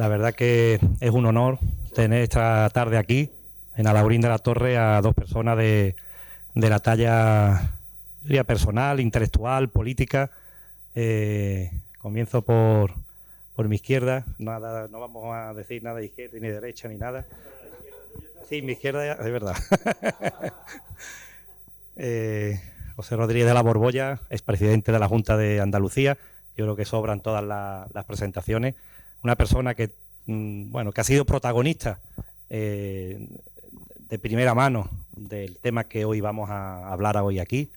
La verdad que es un honor tener esta tarde aquí, en Alhaurín de la Torre, a dos personas de la talla, diría, personal, intelectual, política. Comienzo por mi izquierda. Nada, no vamos a decir nada de izquierda ni de derecha ni nada. Sí, mi izquierda, es verdad. José Rodríguez de la Borbolla, expresidente de la Junta de Andalucía. Yo creo que sobran todas las presentaciones. Una persona que, que ha sido protagonista de primera mano del tema que hoy vamos a hablar hoy aquí.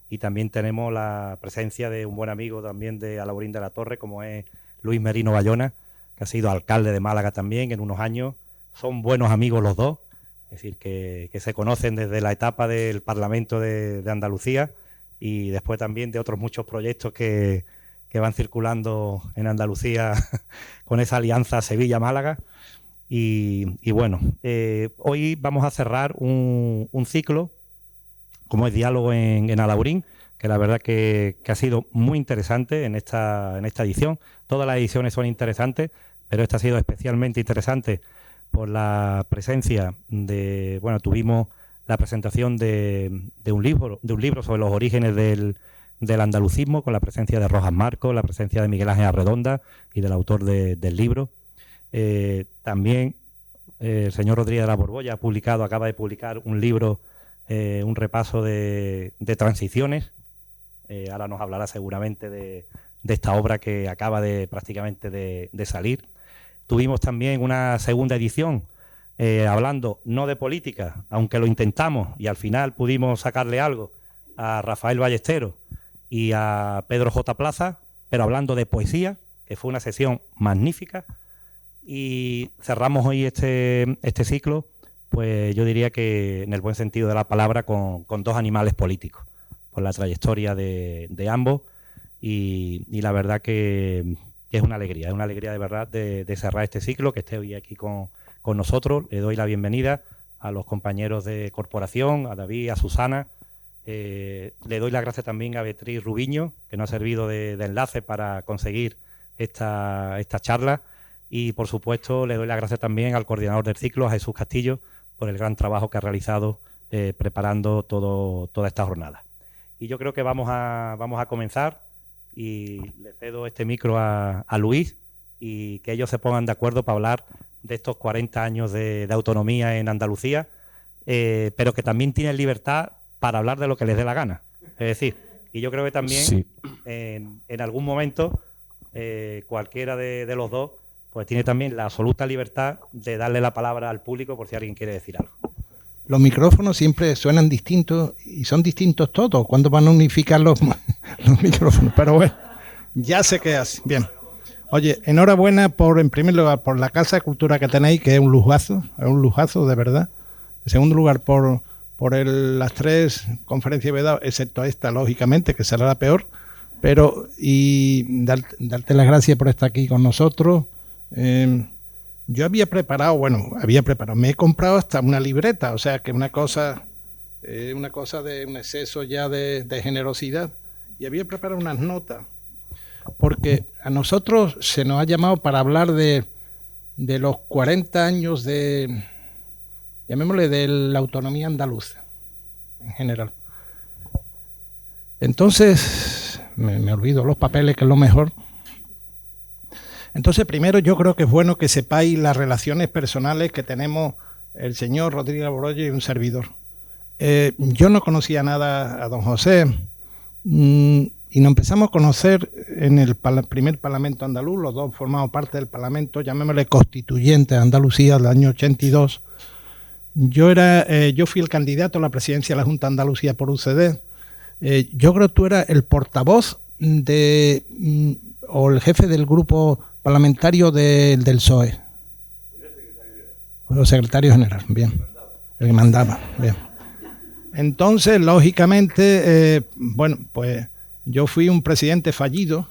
Y también tenemos la presencia de un buen amigo también de Alhaurín de la Torre, como es Luis Merino Bayona, que ha sido alcalde de Málaga también en unos años. Son buenos amigos los dos, es decir, que se conocen desde la etapa del Parlamento de Andalucía y después también de otros muchos proyectos que van circulando en Andalucía con esa alianza Sevilla-Málaga. Y bueno, hoy vamos a cerrar un ciclo, como es Diálogo en Alhaurín, que la verdad que ha sido muy interesante en esta edición. Todas las ediciones son interesantes, pero esta ha sido especialmente interesante por la presencia de... Bueno, tuvimos la presentación de un libro sobre los orígenes del andalucismo, con la presencia de Rojas Marcos, la presencia de Miguel Ángel Arredonda y del autor del libro. También el señor Rodríguez de la Borbolla acaba de publicar un libro, un repaso de transiciones. Ahora nos hablará seguramente de esta obra que acaba prácticamente de salir. Tuvimos también una segunda edición hablando no de política, aunque lo intentamos y al final pudimos sacarle algo a Rafael Ballesteros y a Pedro J. Plaza, pero hablando de poesía, que fue una sesión magnífica. Y cerramos hoy este ciclo, pues yo diría que en el buen sentido de la palabra, con dos animales políticos, por la trayectoria de ambos, y la verdad que es una alegría de verdad de cerrar este ciclo, que esté hoy aquí con nosotros. Le doy la bienvenida a los compañeros de corporación, a David, a Susana. Le doy las gracias también a Beatriz Rubiño, que nos ha servido de enlace para conseguir esta charla. Y, por supuesto, le doy las gracias también al coordinador del ciclo, a Jesús Castillo, por el gran trabajo que ha realizado preparando toda esta jornada. Y yo creo que vamos a comenzar, y le cedo este micro a Luis, y que ellos se pongan de acuerdo para hablar de estos 40 años de autonomía en Andalucía, pero que también tienen libertad para hablar de lo que les dé la gana. Es decir, y yo creo que también sí, en algún momento cualquiera de los dos pues tiene también la absoluta libertad de darle la palabra al público por si alguien quiere decir algo. Los micrófonos siempre suenan distintos y son distintos todos. ¿Cuándo van a unificar los micrófonos? Pero bueno, ya sé qué hace. Bien. Oye, enhorabuena en primer lugar por la Casa de Cultura que tenéis, que es un lujazo de verdad. En segundo lugar por las 3 conferencias que he dado, excepto esta, lógicamente, que será la peor. Y darte las gracias por estar aquí con nosotros. Yo había preparado, me he comprado hasta una libreta, o sea que una cosa de un exceso ya de generosidad, y había preparado unas notas, porque a nosotros se nos ha llamado para hablar de los 40 años llamémosle, de la autonomía andaluza, en general. Entonces, me olvido los papeles, que es lo mejor. Entonces, primero yo creo que es bueno que sepáis las relaciones personales que tenemos el señor Rodríguez de la Borbolla y un servidor. Yo no conocía nada a don José y nos empezamos a conocer en el primer Parlamento andaluz. Los dos formamos parte del Parlamento, llamémosle constituyente de Andalucía, del año 82. Yo fui el candidato a la presidencia de la Junta de Andalucía por UCD. Yo creo que tú eras el portavoz o el jefe del grupo parlamentario del PSOE. El secretario general, bien. El que mandaba, bien. Entonces, lógicamente, pues yo fui un presidente fallido.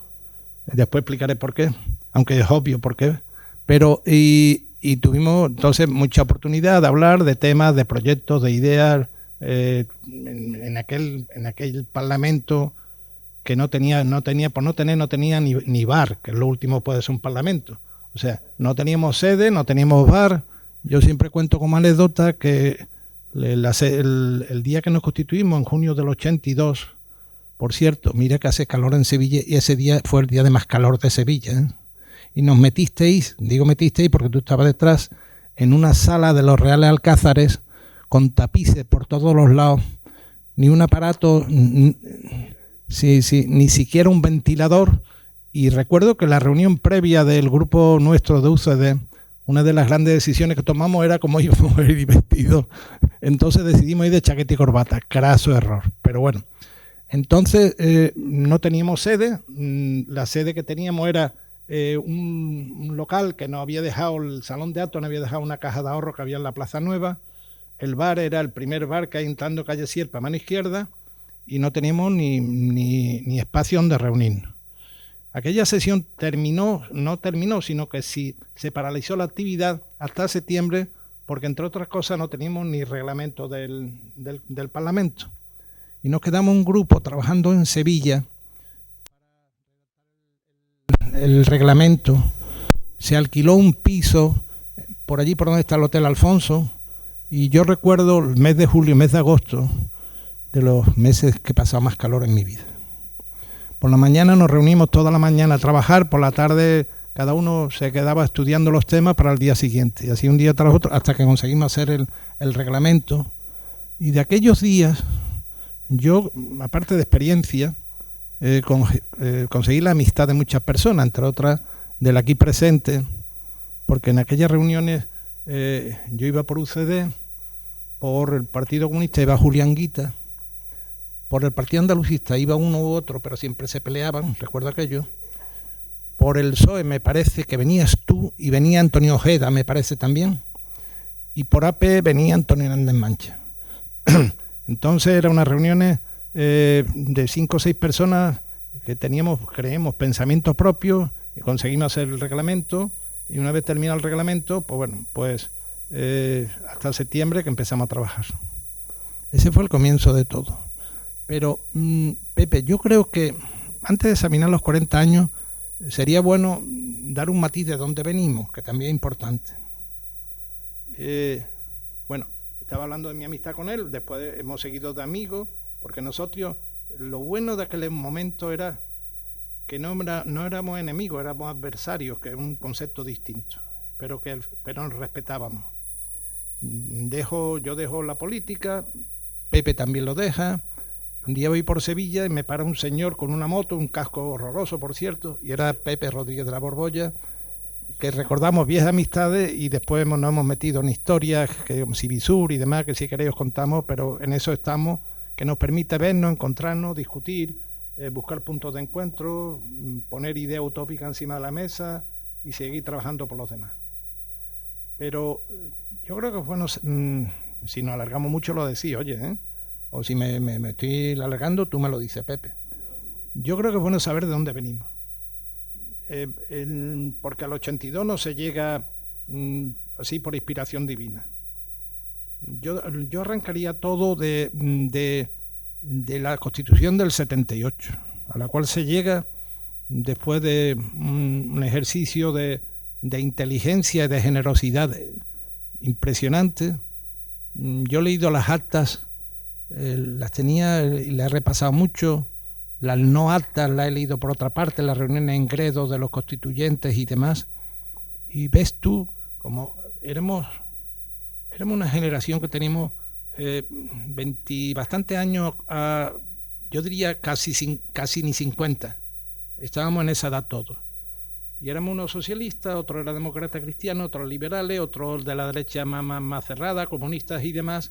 Después explicaré por qué, aunque es obvio por qué. Pero, y tuvimos entonces mucha oportunidad de hablar de temas, de proyectos, de ideas. En aquel parlamento que no tenía ni bar, que es lo último puede ser un parlamento. O sea, no teníamos sede, no teníamos bar. Yo siempre cuento como anécdota que el día que nos constituimos, en junio del 82, por cierto, mira que hace calor en Sevilla y ese día fue el día de más calor de Sevilla, ¿eh? Y nos metisteis, digo metisteis porque tú estabas detrás, en una sala de los Reales Alcázares con tapices por todos los lados, ni un aparato, ni siquiera un ventilador. Y recuerdo que la reunión previa del grupo nuestro de UCD, una de las grandes decisiones que tomamos era cómo íbamos a ir vestidos. Entonces decidimos ir de chaqueta y corbata, craso error, pero bueno. Entonces no teníamos sede, la sede que teníamos era un local que nos había dejado, el Salón de Actos nos había dejado una caja de ahorro que había en la Plaza Nueva, el bar era el primer bar que hay entrando calle Sierpa, mano izquierda, y no teníamos ni espacio donde reunirnos. Aquella sesión no terminó, sino que sí se paralizó la actividad hasta septiembre, porque entre otras cosas no teníamos ni reglamento del Parlamento. Y nos quedamos un grupo trabajando en Sevilla. El reglamento, se alquiló un piso por allí por donde está el Hotel Alfonso, y yo recuerdo el mes de julio, el mes de agosto, de los meses que he pasado más calor en mi vida. Por la mañana nos reunimos toda la mañana a trabajar, por la tarde cada uno se quedaba estudiando los temas para el día siguiente, y así un día tras otro, hasta que conseguimos hacer el reglamento. Y de aquellos días, yo, aparte de experiencia, conseguí la amistad de muchas personas, entre otras del aquí presente, porque en aquellas reuniones yo iba por UCD, por el Partido Comunista iba Julián Guita, por el Partido Andalucista iba uno u otro, pero siempre se peleaban, recuerdo aquello. Por el PSOE me parece que venías tú y venía Antonio Ojeda, me parece también, y por AP venía Antonio Hernández Mancha. Entonces eran unas reuniones de 5 o 6 personas que creemos pensamientos propios y conseguimos hacer el reglamento, y una vez terminado el reglamento, pues bueno, pues hasta septiembre que empezamos a trabajar. Ese fue el comienzo de todo. Pero, Pepe, yo creo que antes de examinar los 40 años sería bueno dar un matiz de dónde venimos, que también es importante. Bueno, estaba hablando de mi amistad con él, después hemos seguido de amigos, porque nosotros, lo bueno de aquel momento era que no éramos enemigos, éramos adversarios, que es un concepto distinto, pero nos respetábamos. Yo dejo la política, Pepe también lo deja. Un día voy por Sevilla y me para un señor con una moto, un casco horroroso, por cierto, y era Pepe Rodríguez de la Borbolla, que recordamos viejas amistades, y después nos hemos metido en historias, que Civisur y demás, que si queréis os contamos, pero en eso estamos, que nos permite vernos, encontrarnos, discutir, buscar puntos de encuentro, poner ideas utópicas encima de la mesa y seguir trabajando por los demás. Pero yo creo que bueno, si nos alargamos mucho lo decís, oye, o si me estoy alargando, tú me lo dices, Pepe. Yo creo que es bueno saber de dónde venimos. Porque al 82 no se llega así por inspiración divina. Yo arrancaría todo de la Constitución del 78, a la cual se llega después de un ejercicio de inteligencia y de generosidad impresionante. Yo he leído las actas, las tenía y las he repasado mucho. Las no actas las he leído por otra parte, las reuniones en Gredo de los constituyentes y demás. Y ves tú como éramos una generación que teníamos 20 bastantes años, yo diría casi ni 50. Estábamos en esa edad todos. Y éramos unos socialistas, otros eran demócratas cristianos, otros liberales, otros de la derecha más cerrada, comunistas y demás,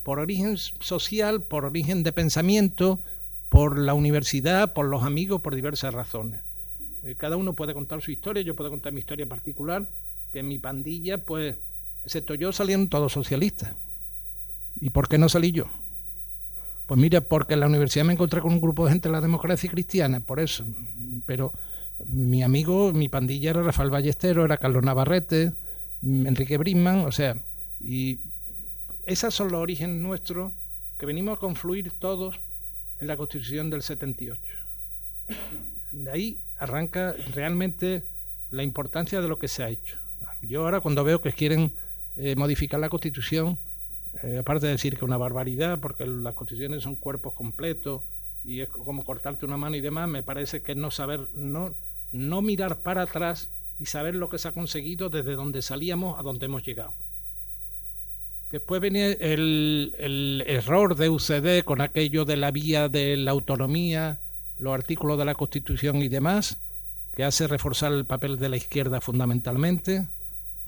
por origen social, por origen de pensamiento, por la universidad, por los amigos, por diversas razones. Cada uno puede contar su historia, yo puedo contar mi historia particular, que en mi pandilla, pues, excepto yo, salieron todos socialistas. ¿Y por qué no salí yo? Pues mira, porque en la universidad me encontré con un grupo de gente de la democracia cristiana, por eso. Pero mi amigo, mi pandilla era Rafael Ballesteros, era Carlos Navarrete, Enrique Brisman, o sea, y esos son los orígenes nuestros que venimos a confluir todos en la Constitución del 78. De ahí arranca realmente la importancia de lo que se ha hecho. Yo ahora cuando veo que quieren modificar la Constitución, aparte de decir que es una barbaridad, porque las constituciones son cuerpos completos y es como cortarte una mano y demás, me parece que no mirar para atrás y saber lo que se ha conseguido desde donde salíamos a donde hemos llegado. Después viene el error de UCD con aquello de la vía de la autonomía, los artículos de la Constitución y demás, que hace reforzar el papel de la izquierda fundamentalmente.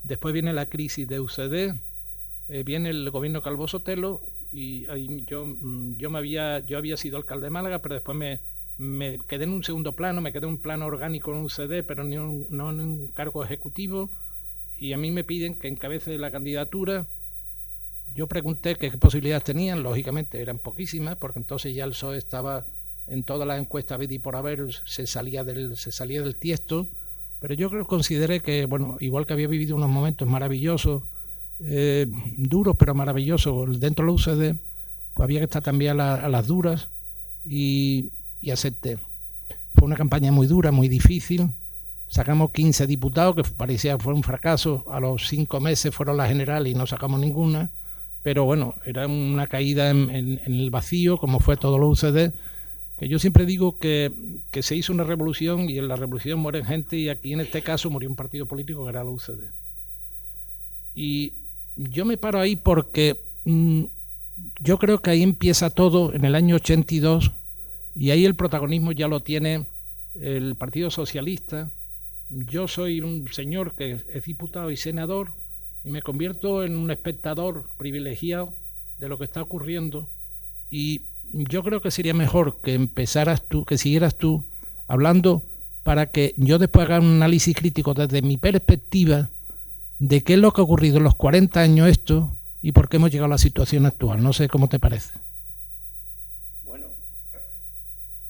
Después viene la crisis de UCD, viene el gobierno Calvo Sotelo, y ahí yo había sido alcalde de Málaga, pero después me quedé en un segundo plano, me quedé en un plano orgánico en UCD, pero no en un cargo ejecutivo, y a mí me piden que encabece la candidatura. Yo pregunté qué posibilidades tenían, lógicamente eran poquísimas, porque entonces ya el PSOE estaba en todas las encuestas habidas y por haber, se salía del tiesto, pero yo consideré que, bueno, igual que había vivido unos momentos maravillosos, duros pero maravillosos dentro de la UCD, pues había que estar también a las duras y acepté. Fue una campaña muy dura, muy difícil, sacamos 15 diputados, que parecía que fue un fracaso, a los 5 meses fueron las generales y no sacamos ninguna, pero bueno, era una caída en el vacío, como fue todo lo UCD, que yo siempre digo que se hizo una revolución y en la revolución mueren gente, y aquí en este caso murió un partido político que era la UCD. Y yo me paro ahí porque yo creo que ahí empieza todo en el año 82, y ahí el protagonismo ya lo tiene el Partido Socialista. Yo soy un señor que es diputado y senador, y me convierto en un espectador privilegiado de lo que está ocurriendo, y yo creo que sería mejor que siguieras tú hablando, para que yo después haga un análisis crítico desde mi perspectiva de qué es lo que ha ocurrido en los 40 años esto y por qué hemos llegado a la situación actual. No sé cómo te parece. Bueno,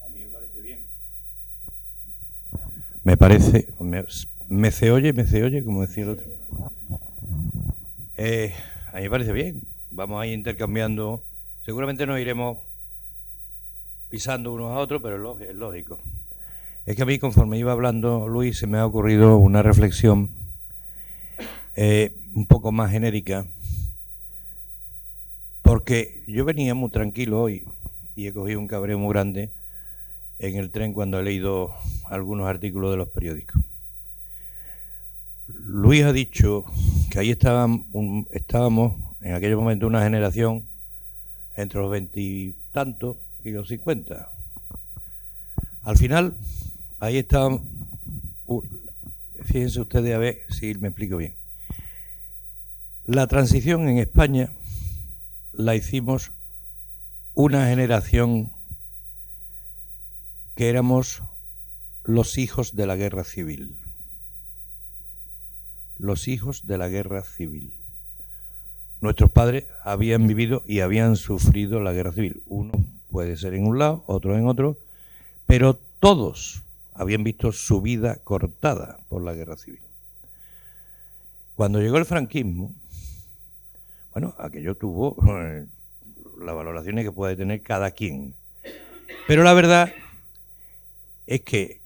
a mí me parece bien. Me parece, me se oye, como decía el otro. A mí me parece bien. Vamos a ir intercambiando. Seguramente nos iremos pisando unos a otros, pero es lógico. Es que a mí, conforme iba hablando Luis, se me ha ocurrido una reflexión un poco más genérica, porque yo venía muy tranquilo hoy y he cogido un cabreo muy grande en el tren cuando he leído algunos artículos de los periódicos. Luis ha dicho que ahí estábamos en aquel momento una generación entre los 20 y tantos y los 50. Al final, ahí estaban, fíjense ustedes a ver si me explico bien. La transición en España la hicimos una generación que éramos los hijos de la guerra civil. Los hijos de la guerra civil. Nuestros padres habían vivido y habían sufrido la guerra civil. Uno puede ser en un lado, otro en otro, pero todos habían visto su vida cortada por la guerra civil. Cuando llegó el franquismo, bueno, aquello tuvo las valoraciones que puede tener cada quien. Pero la verdad es que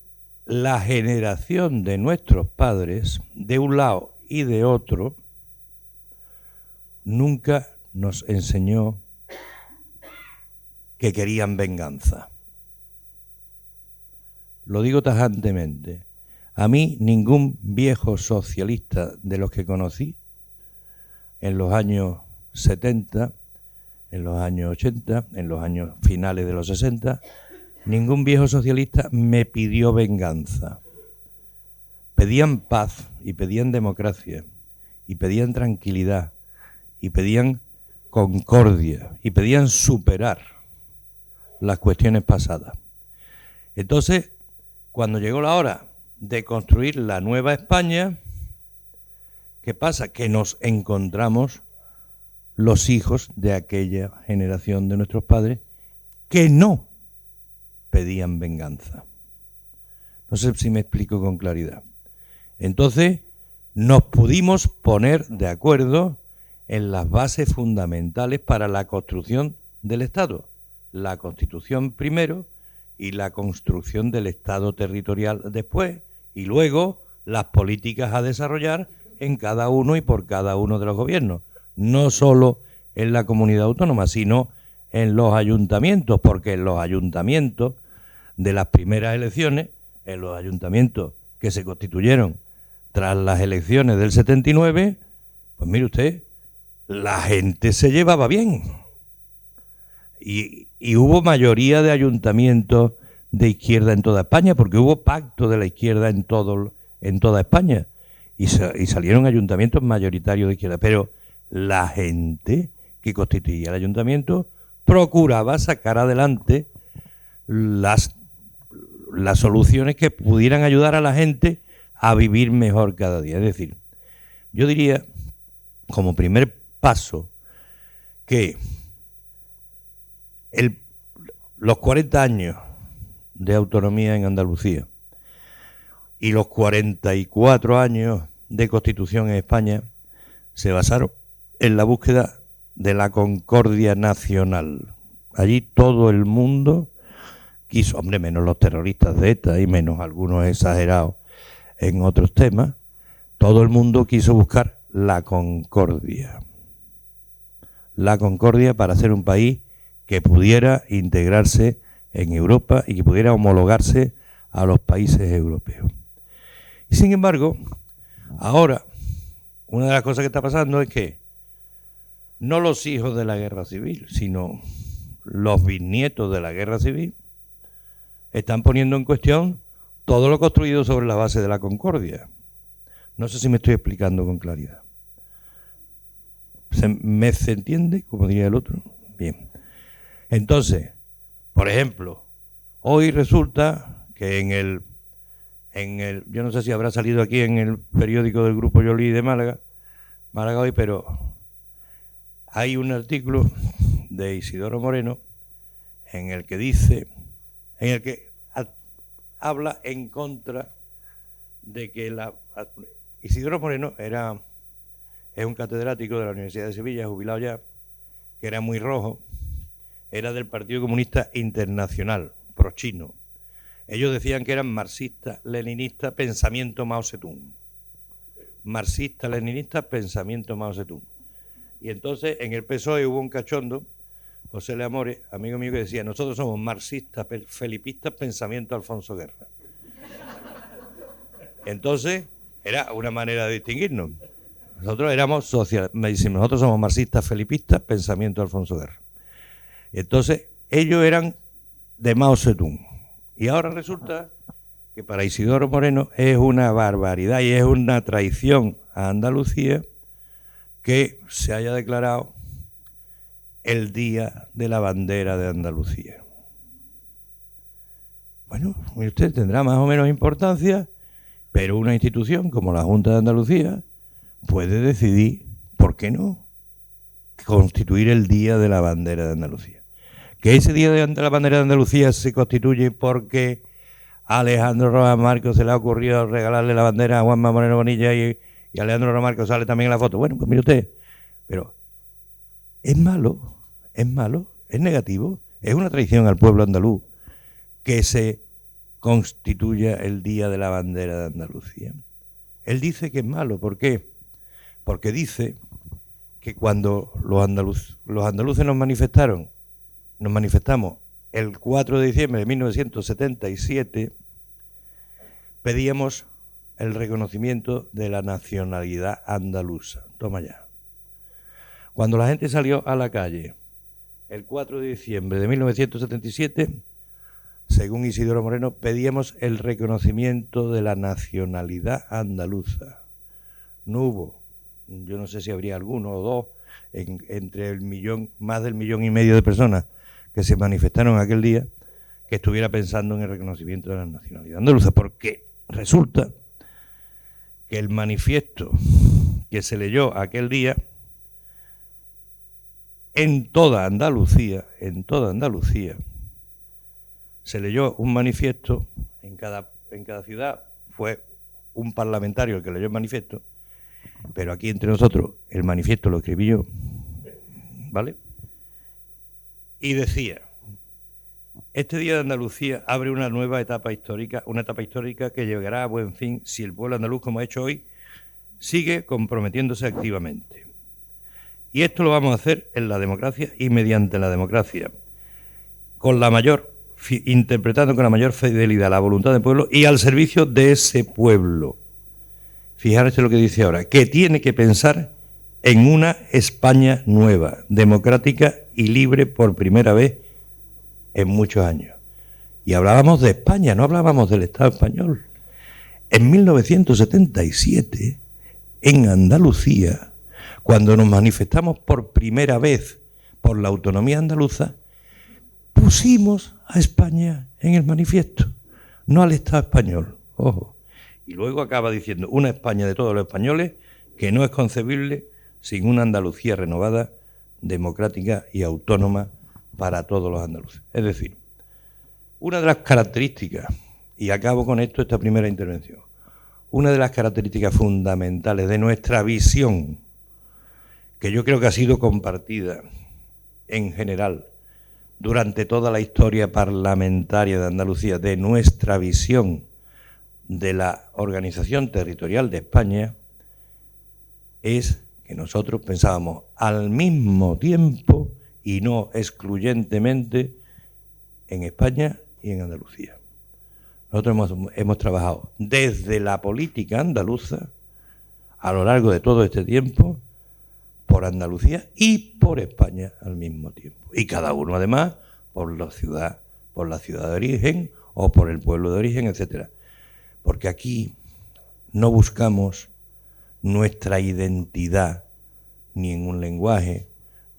la generación de nuestros padres, de un lado y de otro, nunca nos enseñó que querían venganza. Lo digo tajantemente. A mí ningún viejo socialista de los que conocí en los años 70, en los años 80, en los años finales de los 60, ningún viejo socialista me pidió venganza. Pedían paz y pedían democracia y pedían tranquilidad y pedían concordia y pedían superar las cuestiones pasadas. Entonces, cuando llegó la hora de construir la nueva España, ¿qué pasa? Que nos encontramos los hijos de aquella generación de nuestros padres que no pedían venganza. No sé si me explico con claridad. Entonces, nos pudimos poner de acuerdo en las bases fundamentales para la construcción del Estado. La Constitución primero y la construcción del Estado territorial después, y luego las políticas a desarrollar en cada uno y por cada uno de los gobiernos, no solo en la comunidad autónoma, sino en los ayuntamientos, porque en los ayuntamientos de las primeras elecciones, en los ayuntamientos que se constituyeron tras las elecciones del 79, pues mire usted, la gente se llevaba bien. Y hubo mayoría de ayuntamientos de izquierda en toda España, porque hubo pacto de la izquierda en toda España. Y salieron ayuntamientos mayoritarios de izquierda. Pero la gente que constituía el ayuntamiento procuraba sacar adelante las soluciones que pudieran ayudar a la gente a vivir mejor cada día. Es decir, yo diría, como primer paso, que los 40 años de autonomía en Andalucía y los 44 años de Constitución en España se basaron en la búsqueda de la concordia nacional. Allí todo el mundo quiso, hombre, menos los terroristas de ETA y menos algunos exagerados en otros temas, todo el mundo quiso buscar la concordia. La concordia para ser un país que pudiera integrarse en Europa y que pudiera homologarse a los países europeos. Y sin embargo, ahora, una de las cosas que está pasando es que no los hijos de la guerra civil, sino los bisnietos de la guerra civil están poniendo en cuestión todo lo construido sobre la base de la concordia. No sé si me estoy explicando con claridad. ¿Se entiende? Como diría el otro. Bien. Entonces, por ejemplo, hoy resulta que en el yo no sé si habrá salido aquí en el periódico del Grupo Yolí de Málaga hoy, pero hay un artículo de Isidoro Moreno en el que habla en contra de que Isidoro Moreno es un catedrático de la Universidad de Sevilla, jubilado ya, que era muy rojo, era del Partido Comunista Internacional, pro-chino. Ellos decían que eran marxistas, leninistas, pensamiento Mao Zedong. Marxista, leninista, pensamiento Mao Zedong. Y entonces en el PSOE hubo un cachondo, José Le Amore, amigo mío, que decía: nosotros somos marxistas, felipistas, pensamiento Alfonso Guerra. Entonces era una manera de distinguirnos. Nosotros somos marxistas, felipistas, pensamiento Alfonso Guerra. Entonces ellos eran de Mao Zedong. Y ahora resulta que para Isidoro Moreno es una barbaridad y es una traición a Andalucía que se haya declarado el Día de la Bandera de Andalucía. Bueno, usted tendrá más o menos importancia, pero una institución como la Junta de Andalucía puede decidir, ¿por qué no?, constituir el Día de la Bandera de Andalucía. Que ese Día de la Bandera de Andalucía se constituye porque a Alejandro Rojas Marcos se le ha ocurrido regalarle la bandera a Juanma Moreno Bonilla y Alejandro Rojas Marcos sale también en la foto. Bueno, pues mire usted, pero es malo, es negativo, es una traición al pueblo andaluz que se constituya el Día de la Bandera de Andalucía. Él dice que es malo, ¿por qué? Porque dice que cuando los andaluces nos manifestamos el 4 de diciembre de 1977, pedíamos el reconocimiento de la nacionalidad andaluza. Toma ya. Cuando la gente salió a la calle el 4 de diciembre de 1977, según Isidoro Moreno, pedíamos el reconocimiento de la nacionalidad andaluza. No hubo, yo no sé si habría alguno o dos, entre más del 1,5 millones de personas que se manifestaron aquel día, que estuviera pensando en el reconocimiento de la nacionalidad andaluza, porque resulta que el manifiesto que se leyó aquel día en toda Andalucía, se leyó un manifiesto en cada ciudad, fue un parlamentario el que leyó el manifiesto, pero aquí entre nosotros el manifiesto lo escribí yo, ¿vale? Y decía: Este Día de Andalucía abre una nueva etapa histórica que llegará a buen fin si el pueblo andaluz, como ha hecho hoy, sigue comprometiéndose activamente. Y esto lo vamos a hacer en la democracia y mediante la democracia, interpretando con la mayor fidelidad la voluntad del pueblo y al servicio de ese pueblo. Fijaros lo que dice ahora, que tiene que pensar en una España nueva, democrática y libre por primera vez en muchos años. Y hablábamos de España, no hablábamos del Estado español. En 1977, en Andalucía, cuando nos manifestamos por primera vez por la autonomía andaluza, pusimos a España en el manifiesto, no al Estado español, ojo. Y luego acaba diciendo, una España de todos los españoles que no es concebible sin una Andalucía renovada, democrática y autónoma para todos los andaluces. Es decir, una de las características, y acabo con esto esta primera intervención, una de las características fundamentales de nuestra visión, que yo creo que ha sido compartida en general durante toda la historia parlamentaria de Andalucía, de nuestra visión de la organización territorial de España, es que nosotros pensábamos al mismo tiempo y no excluyentemente en España y en Andalucía. Nosotros hemos trabajado desde la política andaluza a lo largo de todo este tiempo por Andalucía y por España al mismo tiempo. Y cada uno además por la ciudad de origen o por el pueblo de origen, etcétera. Porque aquí no buscamos nuestra identidad ni en un lenguaje,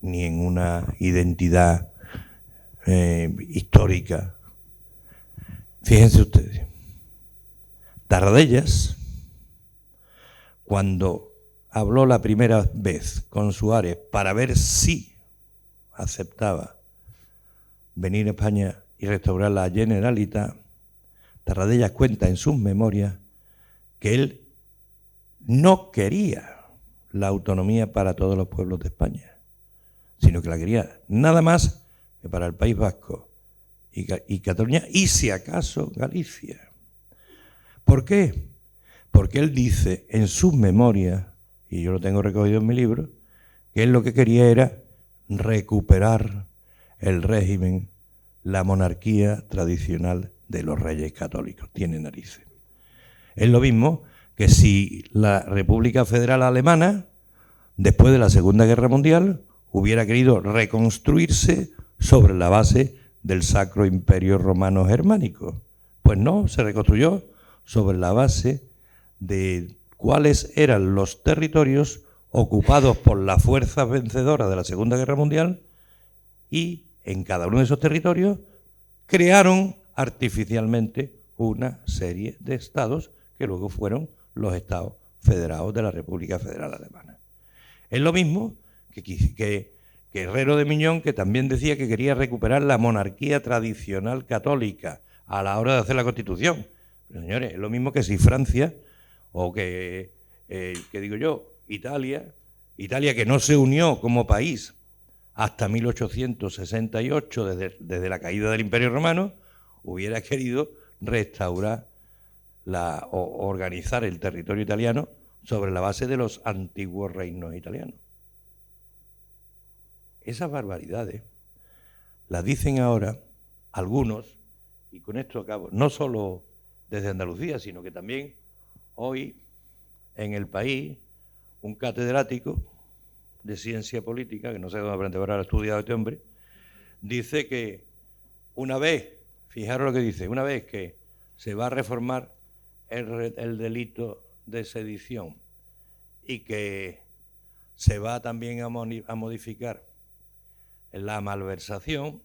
ni en una identidad histórica. Fíjense ustedes, Tarradellas, cuando habló la primera vez con Suárez para ver si aceptaba venir a España y restaurar la Generalitat, Tarradellas cuenta en sus memorias que él no quería la autonomía para todos los pueblos de España, sino que la quería nada más que para el País Vasco y Cataluña y si acaso Galicia. ¿Por qué? Porque él dice en sus memorias, y yo lo tengo recogido en mi libro, que él lo que quería era recuperar el régimen, la monarquía tradicional de los reyes católicos. Tiene narices. Es lo mismo que si la República Federal Alemana, después de la Segunda Guerra Mundial, hubiera querido reconstruirse sobre la base del Sacro Imperio Romano Germánico. Pues no, se reconstruyó sobre la base de cuáles eran los territorios ocupados por las fuerzas vencedoras de la Segunda Guerra Mundial y en cada uno de esos territorios crearon artificialmente una serie de estados que luego fueron los estados federados de la República Federal Alemana. Es lo mismo que Herrero de Miñón, que también decía que quería recuperar la monarquía tradicional católica a la hora de hacer la Constitución. Pero, señores, es lo mismo que si Francia o que digo yo, Italia que no se unió como país hasta 1868, desde la caída del Imperio Romano, hubiera querido restaurar o organizar el territorio italiano sobre la base de los antiguos reinos italianos. Esas barbaridades las dicen ahora algunos, y con esto acabo, no solo desde Andalucía, sino que también hoy en el país un catedrático de ciencia política, que no sé dónde aprende ahora, ha estudiado este hombre, dice que una vez, fijaros lo que dice, una vez que se va a reformar el delito de sedición y que se va también a modificar la malversación,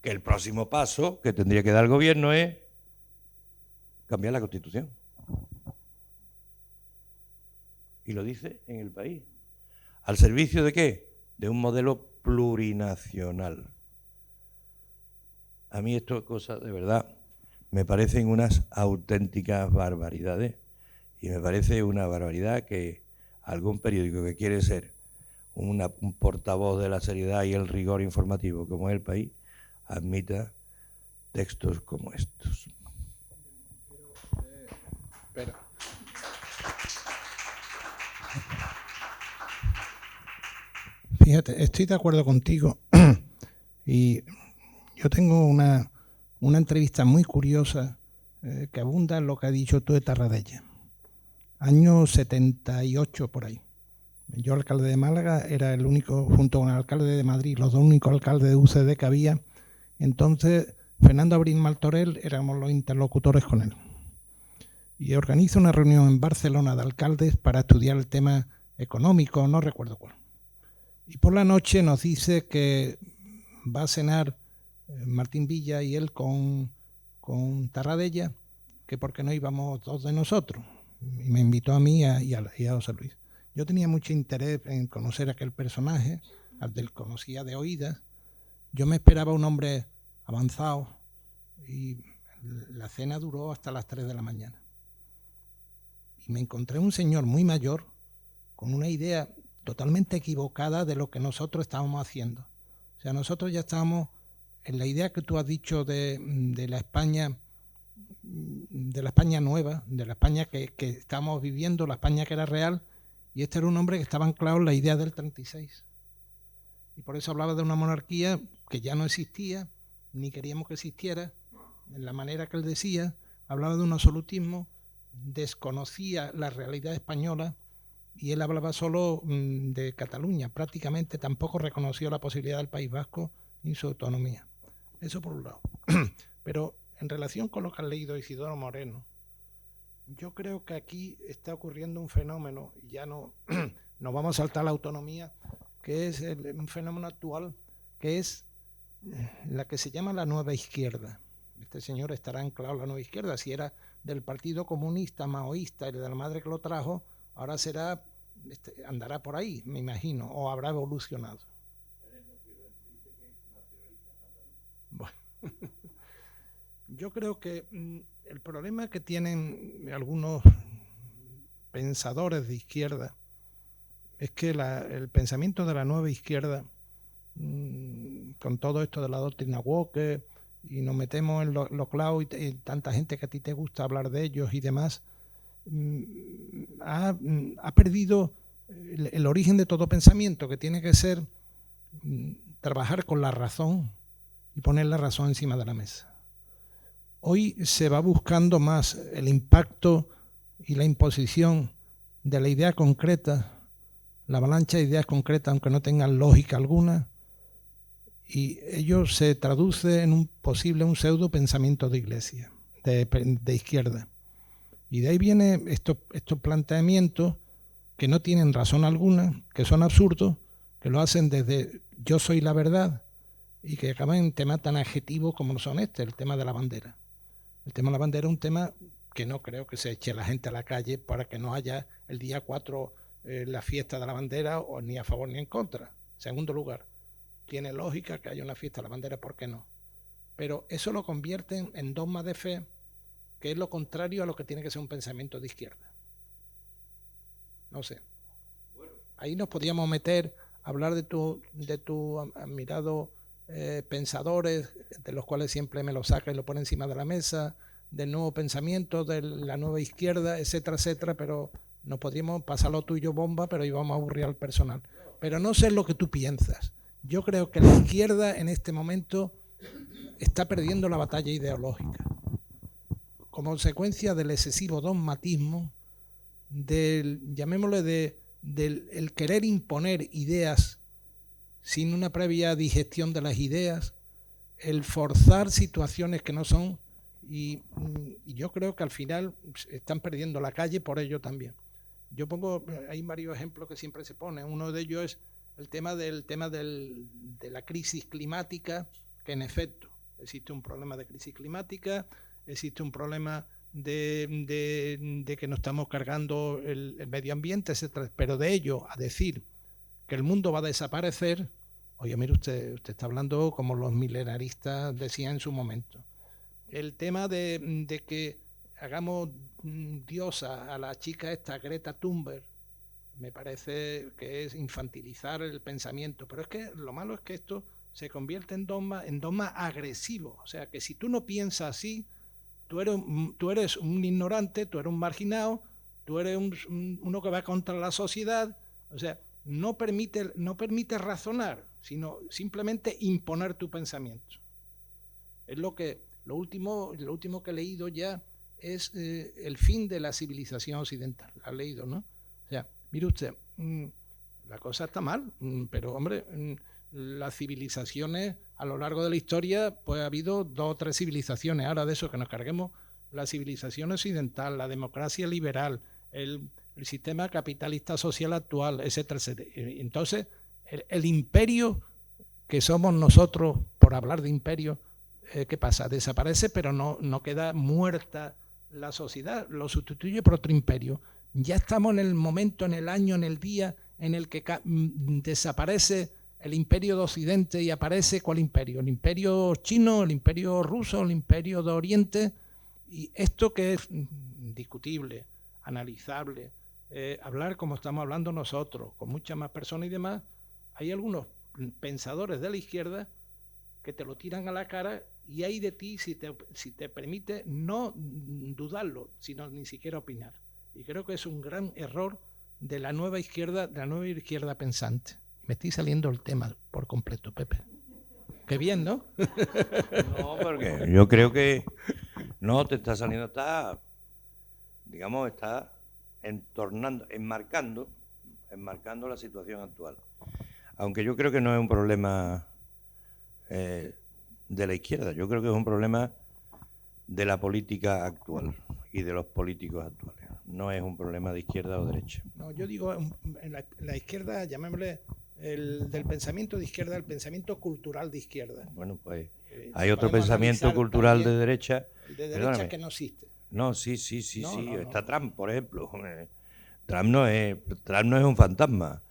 que el próximo paso que tendría que dar el gobierno es cambiar la Constitución. Y lo dice en el país. ¿Al servicio de qué? De un modelo plurinacional. A mí esto cosas de verdad me parecen unas auténticas barbaridades y me parece una barbaridad que algún periódico que quiere ser un portavoz de la seriedad y el rigor informativo como es El País admita textos como estos. Espera. Fíjate, estoy de acuerdo contigo y yo tengo una entrevista muy curiosa que abunda en lo que ha dicho tú de Tarradella. Año 78 por ahí. Yo, alcalde de Málaga, era el único, junto con el alcalde de Madrid, los dos únicos alcaldes de UCD que había. Entonces, Fernando Abril Martorell éramos los interlocutores con él. Y organiza una reunión en Barcelona de alcaldes para estudiar el tema económico, no recuerdo cuál. Y por la noche nos dice que va a cenar Martín Villa y él con Tarradella, que porque no íbamos dos de nosotros. Y me invitó a mí y a José Luis. Yo tenía mucho interés en conocer a aquel personaje, al del conocía de oídas. Yo me esperaba un hombre avanzado y la cena duró hasta las 3 de la mañana. Y me encontré un señor muy mayor con una idea totalmente equivocada de lo que nosotros estábamos haciendo. O sea, nosotros ya estábamos en la idea que tú has dicho de la España nueva, de la España que estábamos viviendo, la España que era real, y este era un hombre que estaba anclado en la idea del 36. Y por eso hablaba de una monarquía que ya no existía, ni queríamos que existiera, en la manera que él decía, hablaba de un absolutismo, desconocía la realidad española, y él hablaba solo de Cataluña, prácticamente tampoco reconoció la posibilidad del País Vasco ni su autonomía. Eso por un lado. Pero en relación con lo que has leído de Isidoro Moreno, yo creo que aquí está ocurriendo un fenómeno, y ya no nos vamos a saltar la autonomía, que es un fenómeno actual, que es la que se llama la nueva izquierda. Este señor estará anclado en la nueva izquierda. Si era del Partido Comunista, maoísta y de la madre que lo trajo, ahora será, andará por ahí, me imagino, o habrá evolucionado. Bueno, yo creo que el problema que tienen algunos pensadores de izquierda es que el pensamiento de la nueva izquierda, con todo esto de la doctrina woke, y nos metemos en lo cloud y tanta gente que a ti te gusta hablar de ellos y demás, ha perdido el origen de todo pensamiento, que tiene que ser trabajar con la razón y poner la razón encima de la mesa. Hoy se va buscando más el impacto y la imposición de la idea concreta, la avalancha de ideas concretas, aunque no tengan lógica alguna, y ello se traduce en un pseudo pensamiento de iglesia, de izquierda. Y de ahí vienen estos planteamientos que no tienen razón alguna, que son absurdos, que lo hacen desde yo soy la verdad, y que acaban en temas tan adjetivos como son el tema de la bandera. El tema de la bandera es un tema que no creo que se eche la gente a la calle para que no haya el día 4 la fiesta de la bandera, o ni a favor ni en contra. Segundo lugar, tiene lógica que haya una fiesta de la bandera, ¿por qué no? Pero eso lo convierten en dogma de fe, que es lo contrario a lo que tiene que ser un pensamiento de izquierda. No sé. Ahí nos podíamos meter, hablar de tu admirado pensadores, de los cuales siempre me lo saca y lo pone encima de la mesa, del nuevo pensamiento, de la nueva izquierda, etcétera, etcétera, pero nos podríamos pasar lo tuyo bomba, pero íbamos a aburrir al personal. Pero no sé lo que tú piensas. Yo creo que la izquierda en este momento está perdiendo la batalla ideológica, como consecuencia del excesivo dogmatismo, llamémosle del querer imponer ideas sin una previa digestión de las ideas, el forzar situaciones que no son, y yo creo que al final están perdiendo la calle por ello también. Hay varios ejemplos que siempre se ponen. Uno de ellos es el tema de la crisis climática, que en efecto existe un problema de crisis climática, existe un problema de que nos estamos cargando el medio ambiente, etcétera. Pero de ello a decir que el mundo va a desaparecer, oye, mire, usted está hablando como los milenaristas decían en su momento. El tema de que hagamos diosa a la chica esta, Greta Thunberg, me parece que es infantilizar el pensamiento. Pero es que lo malo es que esto se convierte en dogma agresivo. O sea, que si tú no piensas así, tú eres un ignorante, tú eres un marginado, tú eres uno que va contra la sociedad. O sea, no permite razonar, sino simplemente imponer tu pensamiento. Es lo último que he leído ya es el fin de la civilización occidental. ¿La ha leído, no? O sea, mire usted, la cosa está mal, pero hombre, las civilizaciones a lo largo de la historia, pues ha habido 2 o 3 civilizaciones. Ahora de eso que nos carguemos la civilización occidental, la democracia liberal, el sistema capitalista social actual, etcétera, etcétera. Entonces, el imperio que somos nosotros, por hablar de imperio, ¿qué pasa? Desaparece, pero no queda muerta la sociedad, lo sustituye por otro imperio. Ya estamos en el momento, en el año, en el día en el que desaparece el imperio de Occidente y aparece ¿cuál imperio? El imperio chino, el imperio ruso, el imperio de Oriente. Y esto que es discutible, analizable, hablar como estamos hablando nosotros, con muchas más personas y demás, hay algunos pensadores de la izquierda que te lo tiran a la cara y hay de ti si te permite no dudarlo, sino ni siquiera opinar. Y creo que es un gran error de la nueva izquierda pensante. Me estoy saliendo el tema por completo, Pepe. Qué bien, ¿no? No, porque yo creo que no te está saliendo, está enmarcando la situación actual. Aunque yo creo que no es un problema de la izquierda, yo creo que es un problema de la política actual y de los políticos actuales. No es un problema de izquierda o derecha. No, yo digo, en la izquierda, llamémosle del pensamiento de izquierda, el pensamiento cultural de izquierda. Bueno, pues hay otro pensamiento cultural de derecha. El de derecha que no existe. No, sí. No. Está Trump, por ejemplo. Trump no es un fantasma.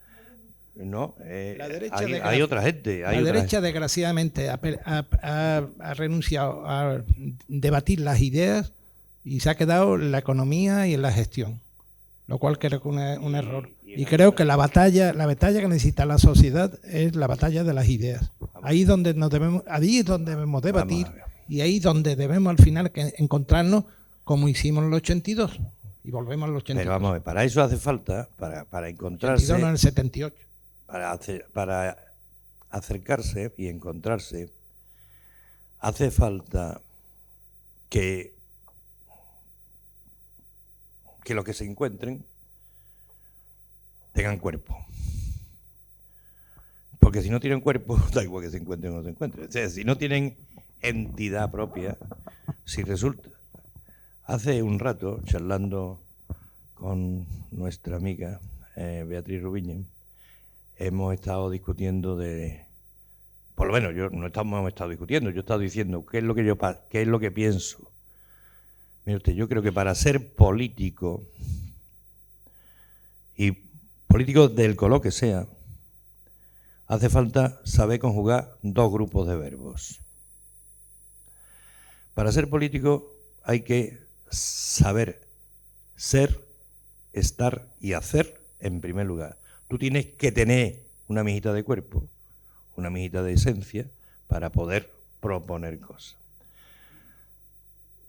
No, hay otra gente. La derecha, desgraciadamente, ha renunciado a debatir las ideas y se ha quedado en la economía y en la gestión, lo cual creo que es un error. Y creo que la batalla que necesita la sociedad es la batalla de las ideas. Ahí es donde debemos debatir y ahí es donde debemos al final encontrarnos como hicimos en el 82 y volvemos al 82. Pero vamos a ver, para eso hace falta, para encontrarse... 82 no, en el 78. Para acercarse y encontrarse, hace falta que los que se encuentren tengan cuerpo. Porque si no tienen cuerpo, da igual que se encuentren o no se encuentren. O sea, si no tienen entidad propia, si resulta... Hace un rato, charlando con nuestra amiga Beatriz Rubiñen, hemos estado discutiendo por lo menos hemos estado discutiendo, yo he estado diciendo qué es lo que pienso. Mire usted, yo creo que para ser político, y político del color que sea, hace falta saber conjugar 2 grupos de verbos. Para ser político hay que saber ser, estar y hacer en primer lugar. Tú tienes que tener una mijita de cuerpo, una mijita de esencia para poder proponer cosas.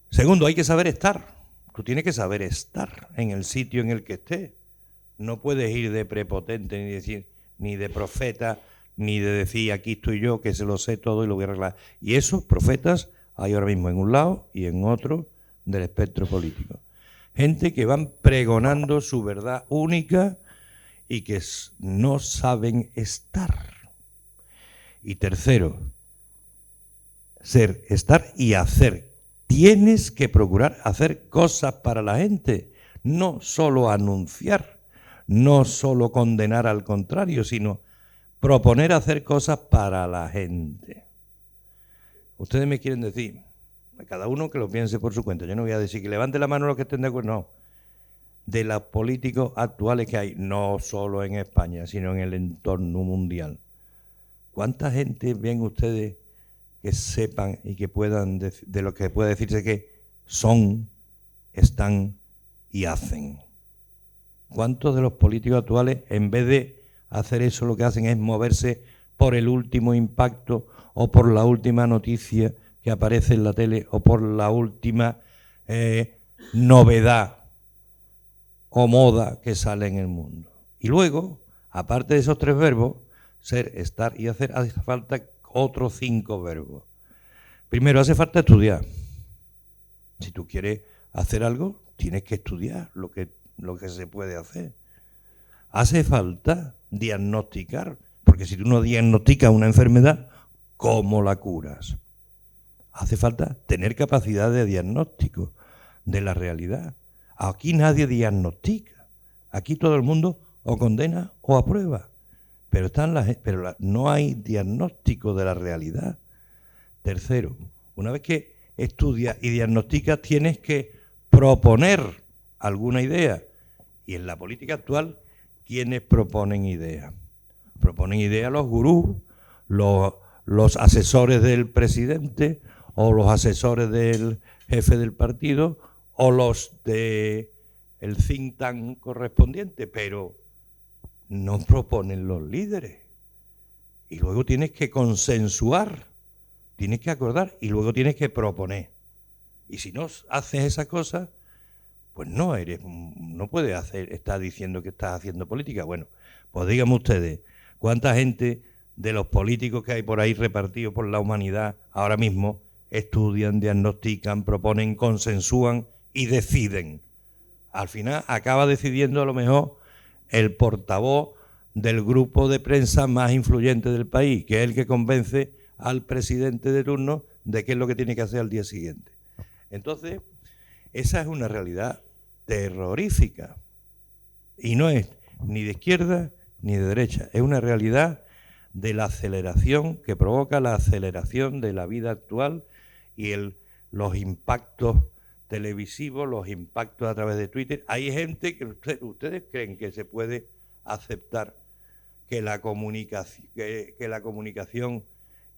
Segundo, hay que saber estar. Tú tienes que saber estar en el sitio en el que estés. No puedes ir de prepotente ni de profeta, ni de decir aquí estoy yo que se lo sé todo y lo voy a arreglar. Y esos profetas hay ahora mismo en un lado y en otro del espectro político. Gente que van pregonando su verdad única y que no saben estar. Y tercero, ser, estar y hacer. Tienes que procurar hacer cosas para la gente, no solo anunciar, no solo condenar al contrario, sino proponer hacer cosas para la gente. Ustedes me quieren decir, cada uno que lo piense por su cuenta, yo no voy a decir que levante la mano los que estén de acuerdo, no. De los políticos actuales que hay, no solo en España, sino en el entorno mundial. ¿Cuánta gente ven ustedes que sepan y que puedan, de lo que puede decirse que son, están y hacen? ¿Cuántos de los políticos actuales, en vez de hacer eso, lo que hacen es moverse por el último impacto o por la última noticia que aparece en la tele o por la última novedad o moda que sale en el mundo. Y luego, aparte de esos 3 verbos, ser, estar y hacer, hace falta otros 5 verbos. Primero, hace falta estudiar. Si tú quieres hacer algo, tienes que estudiar lo que se puede hacer. Hace falta diagnosticar, porque si tú no diagnosticas una enfermedad, ¿cómo la curas? Hace falta tener capacidad de diagnóstico de la realidad. Aquí nadie diagnostica. Aquí todo el mundo o condena o aprueba. Pero no hay diagnóstico de la realidad. Tercero, una vez que estudias y diagnosticas, tienes que proponer alguna idea. Y en la política actual, ¿quiénes proponen ideas? Proponen ideas los gurús, los asesores del presidente o los asesores del jefe del partido o los del think tank correspondiente, pero no proponen los líderes. Y luego tienes que consensuar, tienes que acordar y luego tienes que proponer. Y si no haces esas cosas, pues no puedes estar diciendo que estás haciendo política. Bueno, pues díganme ustedes, ¿cuánta gente de los políticos que hay por ahí repartidos por la humanidad ahora mismo estudian, diagnostican, proponen, consensúan y deciden? Al final acaba decidiendo a lo mejor el portavoz del grupo de prensa más influyente del país, que es el que convence al presidente de turno de qué es lo que tiene que hacer al día siguiente. Entonces, esa es una realidad terrorífica y no es ni de izquierda ni de derecha, es una realidad de la aceleración que provoca la aceleración de la vida actual y los impactos televisivos, los impactos a través de Twitter. Hay gente que ustedes creen que se puede aceptar que la comunicación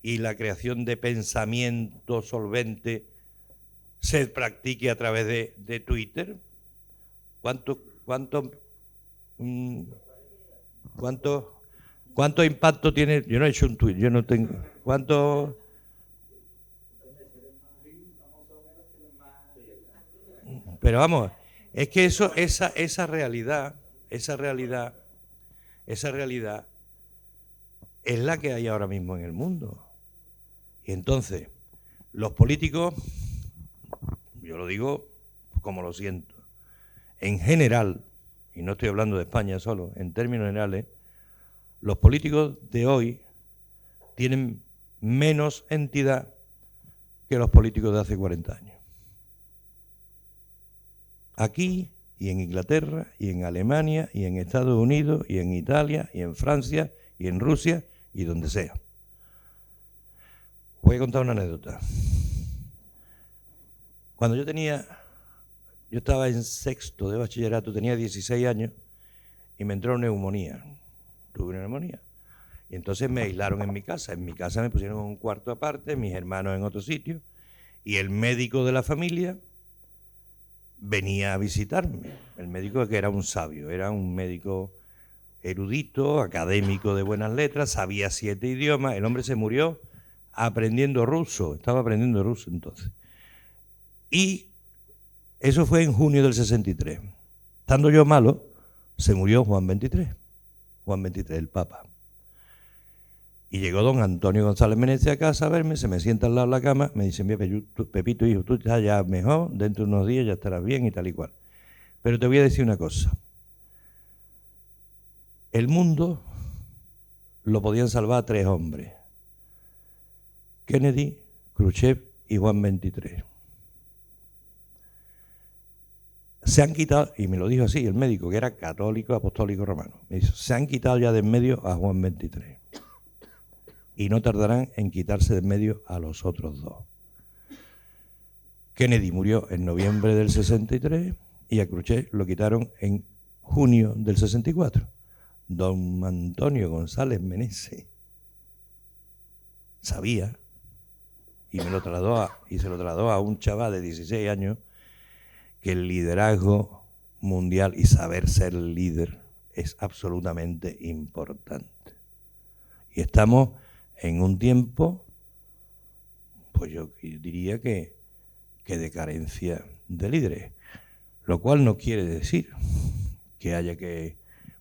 y la creación de pensamiento solvente se practique a través de Twitter. ¿Cuánto impacto tiene? Yo no he hecho un tuit, yo no tengo. ¿Cuánto? Pero vamos, es que esa realidad es la que hay ahora mismo en el mundo. Y entonces, los políticos, yo lo digo como lo siento, en general, y no estoy hablando de España solo, en términos generales, los políticos de hoy tienen menos entidad que los políticos de hace 40 años. Aquí y en Inglaterra y en Alemania y en Estados Unidos y en Italia y en Francia y en Rusia y donde sea. Voy a contar una anécdota. Cuando yo estaba en sexto de bachillerato, tenía 16 años y me entró neumonía. Tuve una neumonía. Y entonces me aislaron en mi casa. En mi casa me pusieron en un cuarto aparte, mis hermanos en otro sitio, y el médico de la familia venía a visitarme. El médico, que era un sabio, era un médico erudito, académico de buenas letras, sabía 7 idiomas. El hombre se murió aprendiendo ruso, estaba aprendiendo ruso entonces. Y eso fue en junio del 63. Estando yo malo, se murió Juan XXIII, el Papa. Y llegó don Antonio González Meneses a casa a verme, se me sienta al lado de la cama, me dice: mira, Pepito, hijo, tú estás ya mejor, dentro de unos días ya estarás bien y tal y cual. Pero te voy a decir una cosa. El mundo lo podían salvar 3 hombres: Kennedy, Khrushchev y Juan XXIII. Se han quitado, y me lo dijo así el médico, que era católico, apostólico romano, me dijo: se han quitado ya de en medio a Juan XXIII. Y no tardarán en quitarse de en medio a los otros 2. Kennedy murió en noviembre del 63 y a Khrushchev lo quitaron en junio del 64. Don Antonio González Meneses sabía y se lo trasladó a un chaval de 16 años que el liderazgo mundial y saber ser líder es absolutamente importante. Y estamos en un tiempo, pues yo diría que de carencia de líderes, lo cual no quiere decir que haya que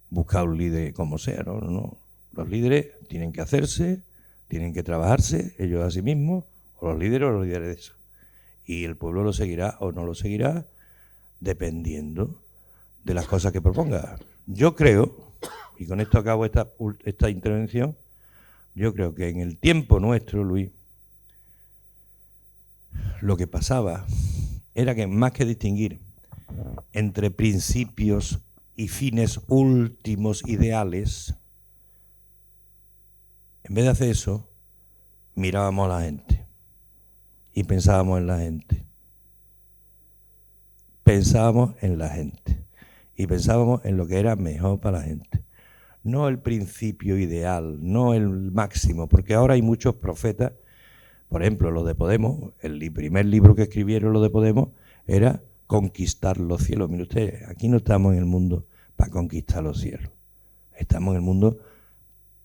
buscar un líder como sea, no, no, no. Los líderes tienen que hacerse, tienen que trabajarse ellos a sí mismos, o los líderes de eso. Y el pueblo lo seguirá o no lo seguirá, dependiendo de las cosas que proponga. Yo creo, y con esto acabo esta intervención, yo creo que en el tiempo nuestro, Luis, lo que pasaba era que más que distinguir entre principios y fines últimos ideales, en vez de hacer eso, mirábamos a la gente y pensábamos en la gente. Pensábamos en la gente y pensábamos en lo que era mejor para la gente. No el principio ideal, no el máximo, porque ahora hay muchos profetas, por ejemplo, los de Podemos, el primer libro que escribieron los de Podemos era Conquistar los cielos. Mire usted, aquí no estamos en el mundo para conquistar los cielos, estamos en el mundo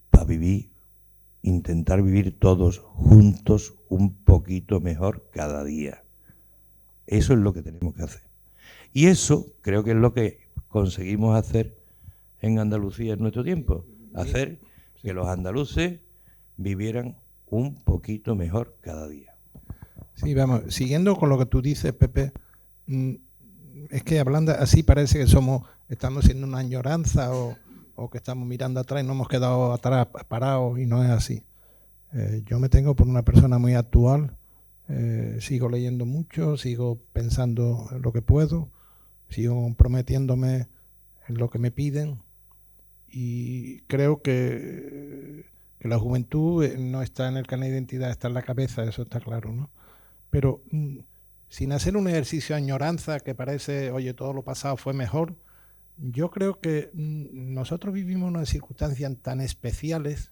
para vivir, intentar vivir todos juntos un poquito mejor cada día. Eso es lo que tenemos que hacer. Y eso creo que es lo que conseguimos hacer en Andalucía en nuestro tiempo, hacer que los andaluces vivieran un poquito mejor cada día. Sí, vamos, siguiendo con lo que tú dices, Pepe, es que hablando así parece que estamos siendo una añoranza o que estamos mirando atrás y no hemos quedado atrás parados, y no es así. Yo me tengo por una persona muy actual, sigo leyendo mucho, sigo pensando en lo que puedo, sigo comprometiéndome en lo que me piden, y creo que la juventud no está en el carnet de identidad, está en la cabeza, eso está claro, ¿no? Pero sin hacer un ejercicio de añoranza que parece, oye, todo lo pasado fue mejor, yo creo que nosotros vivimos unas circunstancias tan especiales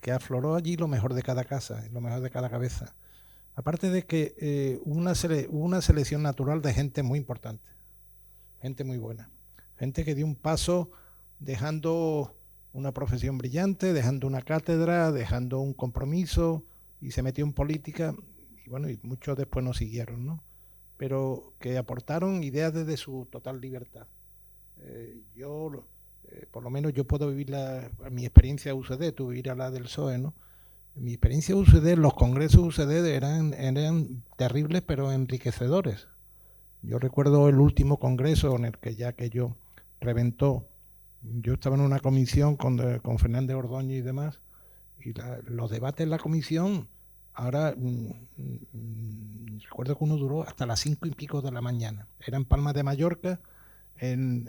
que afloró allí lo mejor de cada casa, lo mejor de cada cabeza. Aparte de que hubo una selección natural de gente muy importante, gente muy buena, gente que dio un paso dejando una profesión brillante, dejando una cátedra, dejando un compromiso, y se metió en política, y bueno, y muchos después nos siguieron, ¿no? Pero que aportaron ideas desde su total libertad. Por lo menos yo puedo vivir mi experiencia de UCD, tú vivirás la del PSOE, ¿no? Mi experiencia de UCD, los congresos UCD eran terribles pero enriquecedores. Yo recuerdo el último congreso en el que ya que yo reventó, yo estaba en una comisión con Fernández Ordóñez y demás, y los debates en la comisión, ahora recuerdo que uno duró hasta las 5 y pico de la mañana. Era en Palma de Mallorca,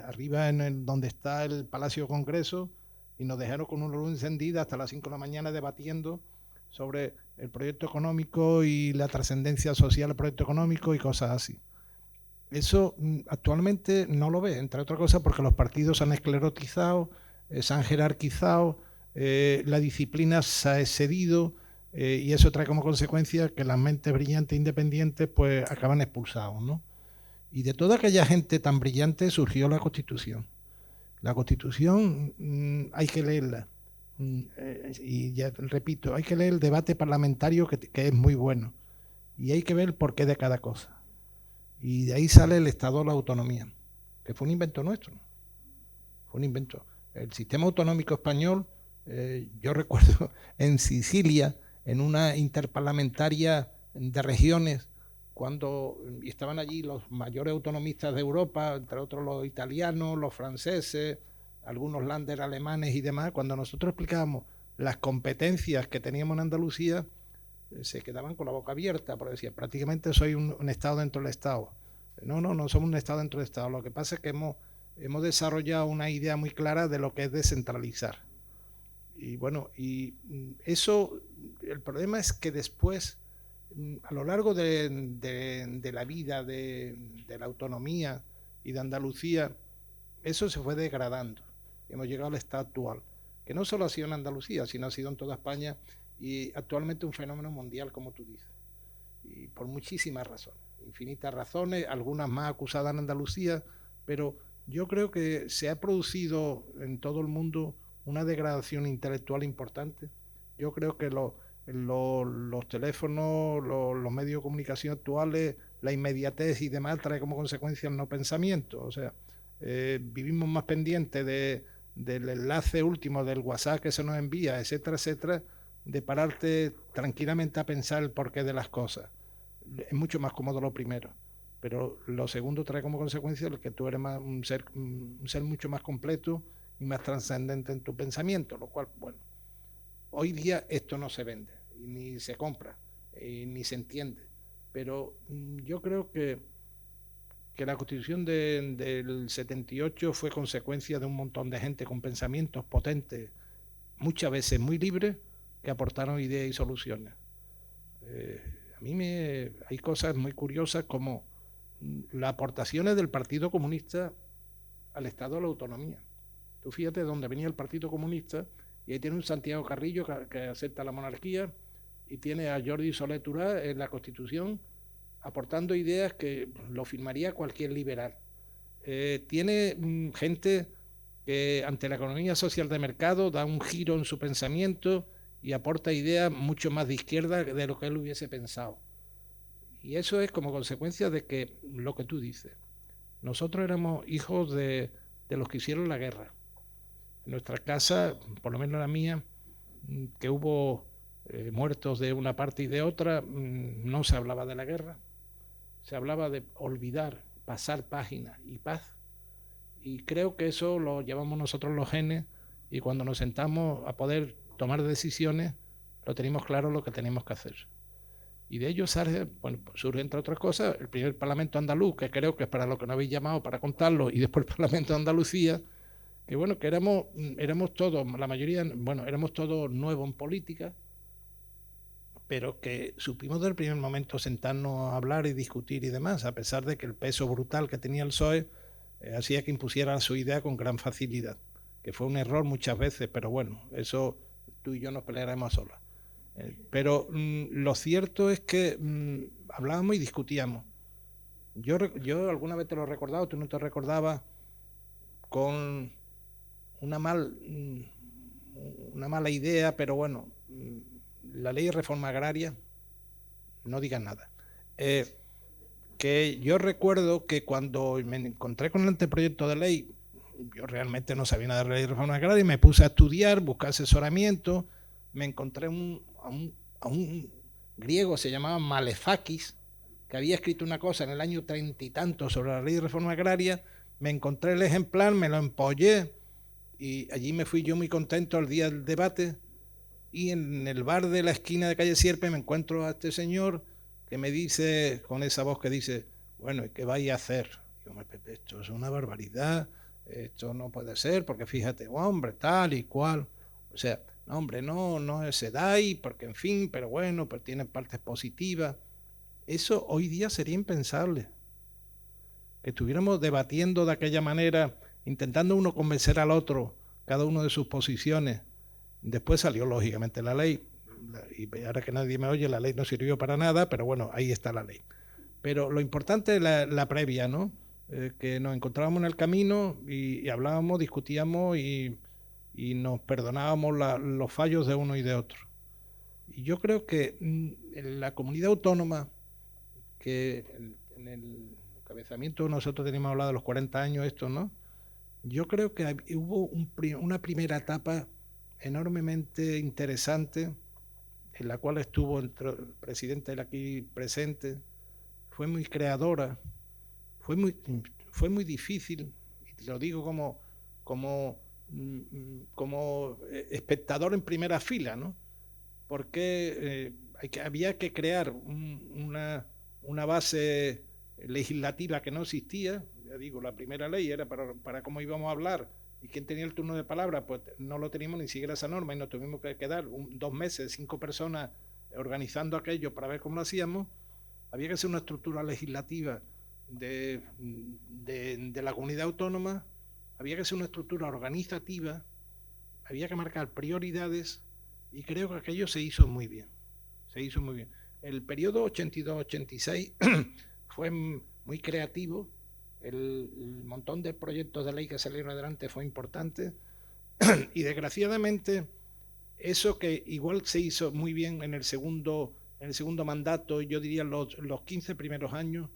arriba donde está el Palacio Congreso, y nos dejaron con una luz encendida hasta las 5 de la mañana debatiendo sobre el proyecto económico y la trascendencia social del proyecto económico y cosas así. Eso actualmente no lo ve, entre otras cosas porque los partidos se han esclerotizado, se han jerarquizado, la disciplina se ha excedido, y eso trae como consecuencia que las mentes brillantes e independientes pues acaban expulsados, ¿no? Y de toda aquella gente tan brillante surgió la Constitución. La Constitución hay que leerla. Y ya repito, hay que leer el debate parlamentario que es muy bueno. Y hay que ver el porqué de cada cosa. Y de ahí sale el Estado de la Autonomía, que fue un invento nuestro. Fue un invento. El sistema autonómico español, yo recuerdo en Sicilia, en una interparlamentaria de regiones, cuando estaban allí los mayores autonomistas de Europa, entre otros los italianos, los franceses, algunos länder alemanes y demás, cuando nosotros explicábamos las competencias que teníamos en Andalucía, se quedaban con la boca abierta, porque decían, prácticamente soy un Estado dentro del Estado. No somos un Estado dentro del Estado. Lo que pasa es que hemos desarrollado una idea muy clara de lo que es descentralizar. Y bueno, y eso, el problema es que después, a lo largo de la vida, de la autonomía y de Andalucía, eso se fue degradando. Hemos llegado al estado actual, que no solo ha sido en Andalucía, sino ha sido en toda España, y actualmente un fenómeno mundial, como tú dices, y por muchísimas razones, infinitas razones, algunas más acusadas en Andalucía, pero yo creo que se ha producido en todo el mundo una degradación intelectual importante. Yo creo que los teléfonos, los medios de comunicación actuales, la inmediatez y demás trae como consecuencia el no pensamiento. O sea, vivimos más pendientes del enlace último del WhatsApp que se nos envía, etcétera, etcétera, de pararte tranquilamente a pensar el porqué de las cosas. Es mucho más cómodo lo primero, pero lo segundo trae como consecuencia el que tú eres un ser mucho más completo y más trascendente en tu pensamiento, lo cual, bueno, hoy día esto no se vende, ni se compra, ni se entiende, pero yo creo que la Constitución del 78 fue consecuencia de un montón de gente con pensamientos potentes, muchas veces muy libres, que aportaron ideas y soluciones. A mí hay cosas muy curiosas como las aportaciones del Partido Comunista al Estado de la Autonomía. Tú fíjate de dónde venía el Partido Comunista, y ahí tiene un Santiago Carrillo que acepta la monarquía, y tiene a Jordi Solé Turá en la Constitución aportando ideas que lo firmaría cualquier liberal. Tiene gente que ante la economía social de mercado da un giro en su pensamiento y aporta ideas mucho más de izquierda de lo que él hubiese pensado. Y eso es como consecuencia de que lo que tú dices. Nosotros éramos hijos de los que hicieron la guerra. En nuestra casa, por lo menos la mía, que hubo muertos de una parte y de otra, no se hablaba de la guerra. Se hablaba de olvidar, pasar página y paz. Y creo que eso lo llevamos nosotros los genes, y cuando nos sentamos a poder tomar decisiones, lo tenemos claro lo que tenemos que hacer. Y de ello surge, entre otras cosas, el primer Parlamento andaluz, que creo que es para lo que nos habéis llamado para contarlo, y después el Parlamento de Andalucía, que bueno, que éramos todos, la mayoría, bueno, éramos todos nuevos en política, pero que supimos desde el primer momento sentarnos a hablar y discutir y demás, a pesar de que el peso brutal que tenía el PSOE hacía que impusiera su idea con gran facilidad, que fue un error muchas veces, pero bueno, eso tú y yo nos pelearemos a solas. Pero lo cierto es que hablábamos y discutíamos. Yo alguna vez te lo he recordado, tú no te recordabas, con una mala idea, pero bueno, la ley de reforma agraria, no digas nada. Que yo recuerdo que cuando me encontré con el anteproyecto de ley, yo realmente no sabía nada de la ley de reforma agraria y me puse a estudiar, buscar asesoramiento, me encontré a un griego, se llamaba Malefakis, que había escrito una cosa en el año 30 y tanto sobre la ley de reforma agraria. Me encontré el ejemplar, me lo empollé, y allí me fui yo muy contento al día del debate, y en el bar de la esquina de calle Sierpe me encuentro a este señor que me dice, con esa voz que dice, bueno, ¿qué vais a hacer? Digo, Pepe, esto es una barbaridad, esto no puede ser, porque fíjate, hombre, tal y cual. O sea, no, hombre, no es SEDAI, porque en fin, pero bueno, pero tiene partes positivas. Eso hoy día sería impensable. Que estuviéramos debatiendo de aquella manera, intentando uno convencer al otro, cada uno de sus posiciones. Después salió lógicamente la ley, y ahora que nadie me oye, la ley no sirvió para nada, pero bueno, ahí está la ley. Pero lo importante es la previa, ¿no? Que nos encontrábamos en el camino y hablábamos, discutíamos y nos perdonábamos los fallos de uno y de otro. Y yo creo que en la comunidad autónoma, que en el encabezamiento nosotros teníamos hablado de los 40 años esto, ¿no? Yo creo que hubo una primera etapa enormemente interesante, en la cual estuvo el presidente aquí presente, fue muy creadora, fue muy difícil, y lo digo como espectador en primera fila, ¿no? Porque había que crear una base legislativa que no existía. Ya digo, la primera ley era para cómo íbamos a hablar, y quién tenía el turno de palabra, pues no lo teníamos ni siquiera esa norma, y nos tuvimos que quedar 2 meses, 5 personas organizando aquello para ver cómo lo hacíamos. Había que hacer una estructura legislativa de la comunidad autónoma, había que hacer una estructura organizativa, había que marcar prioridades, y creo que aquello se hizo muy bien. El periodo 82-86 fue muy creativo. El montón de proyectos de ley que salieron adelante fue importante, Y desgraciadamente, eso que igual se hizo muy bien en el segundo mandato, yo diría los 15 primeros años,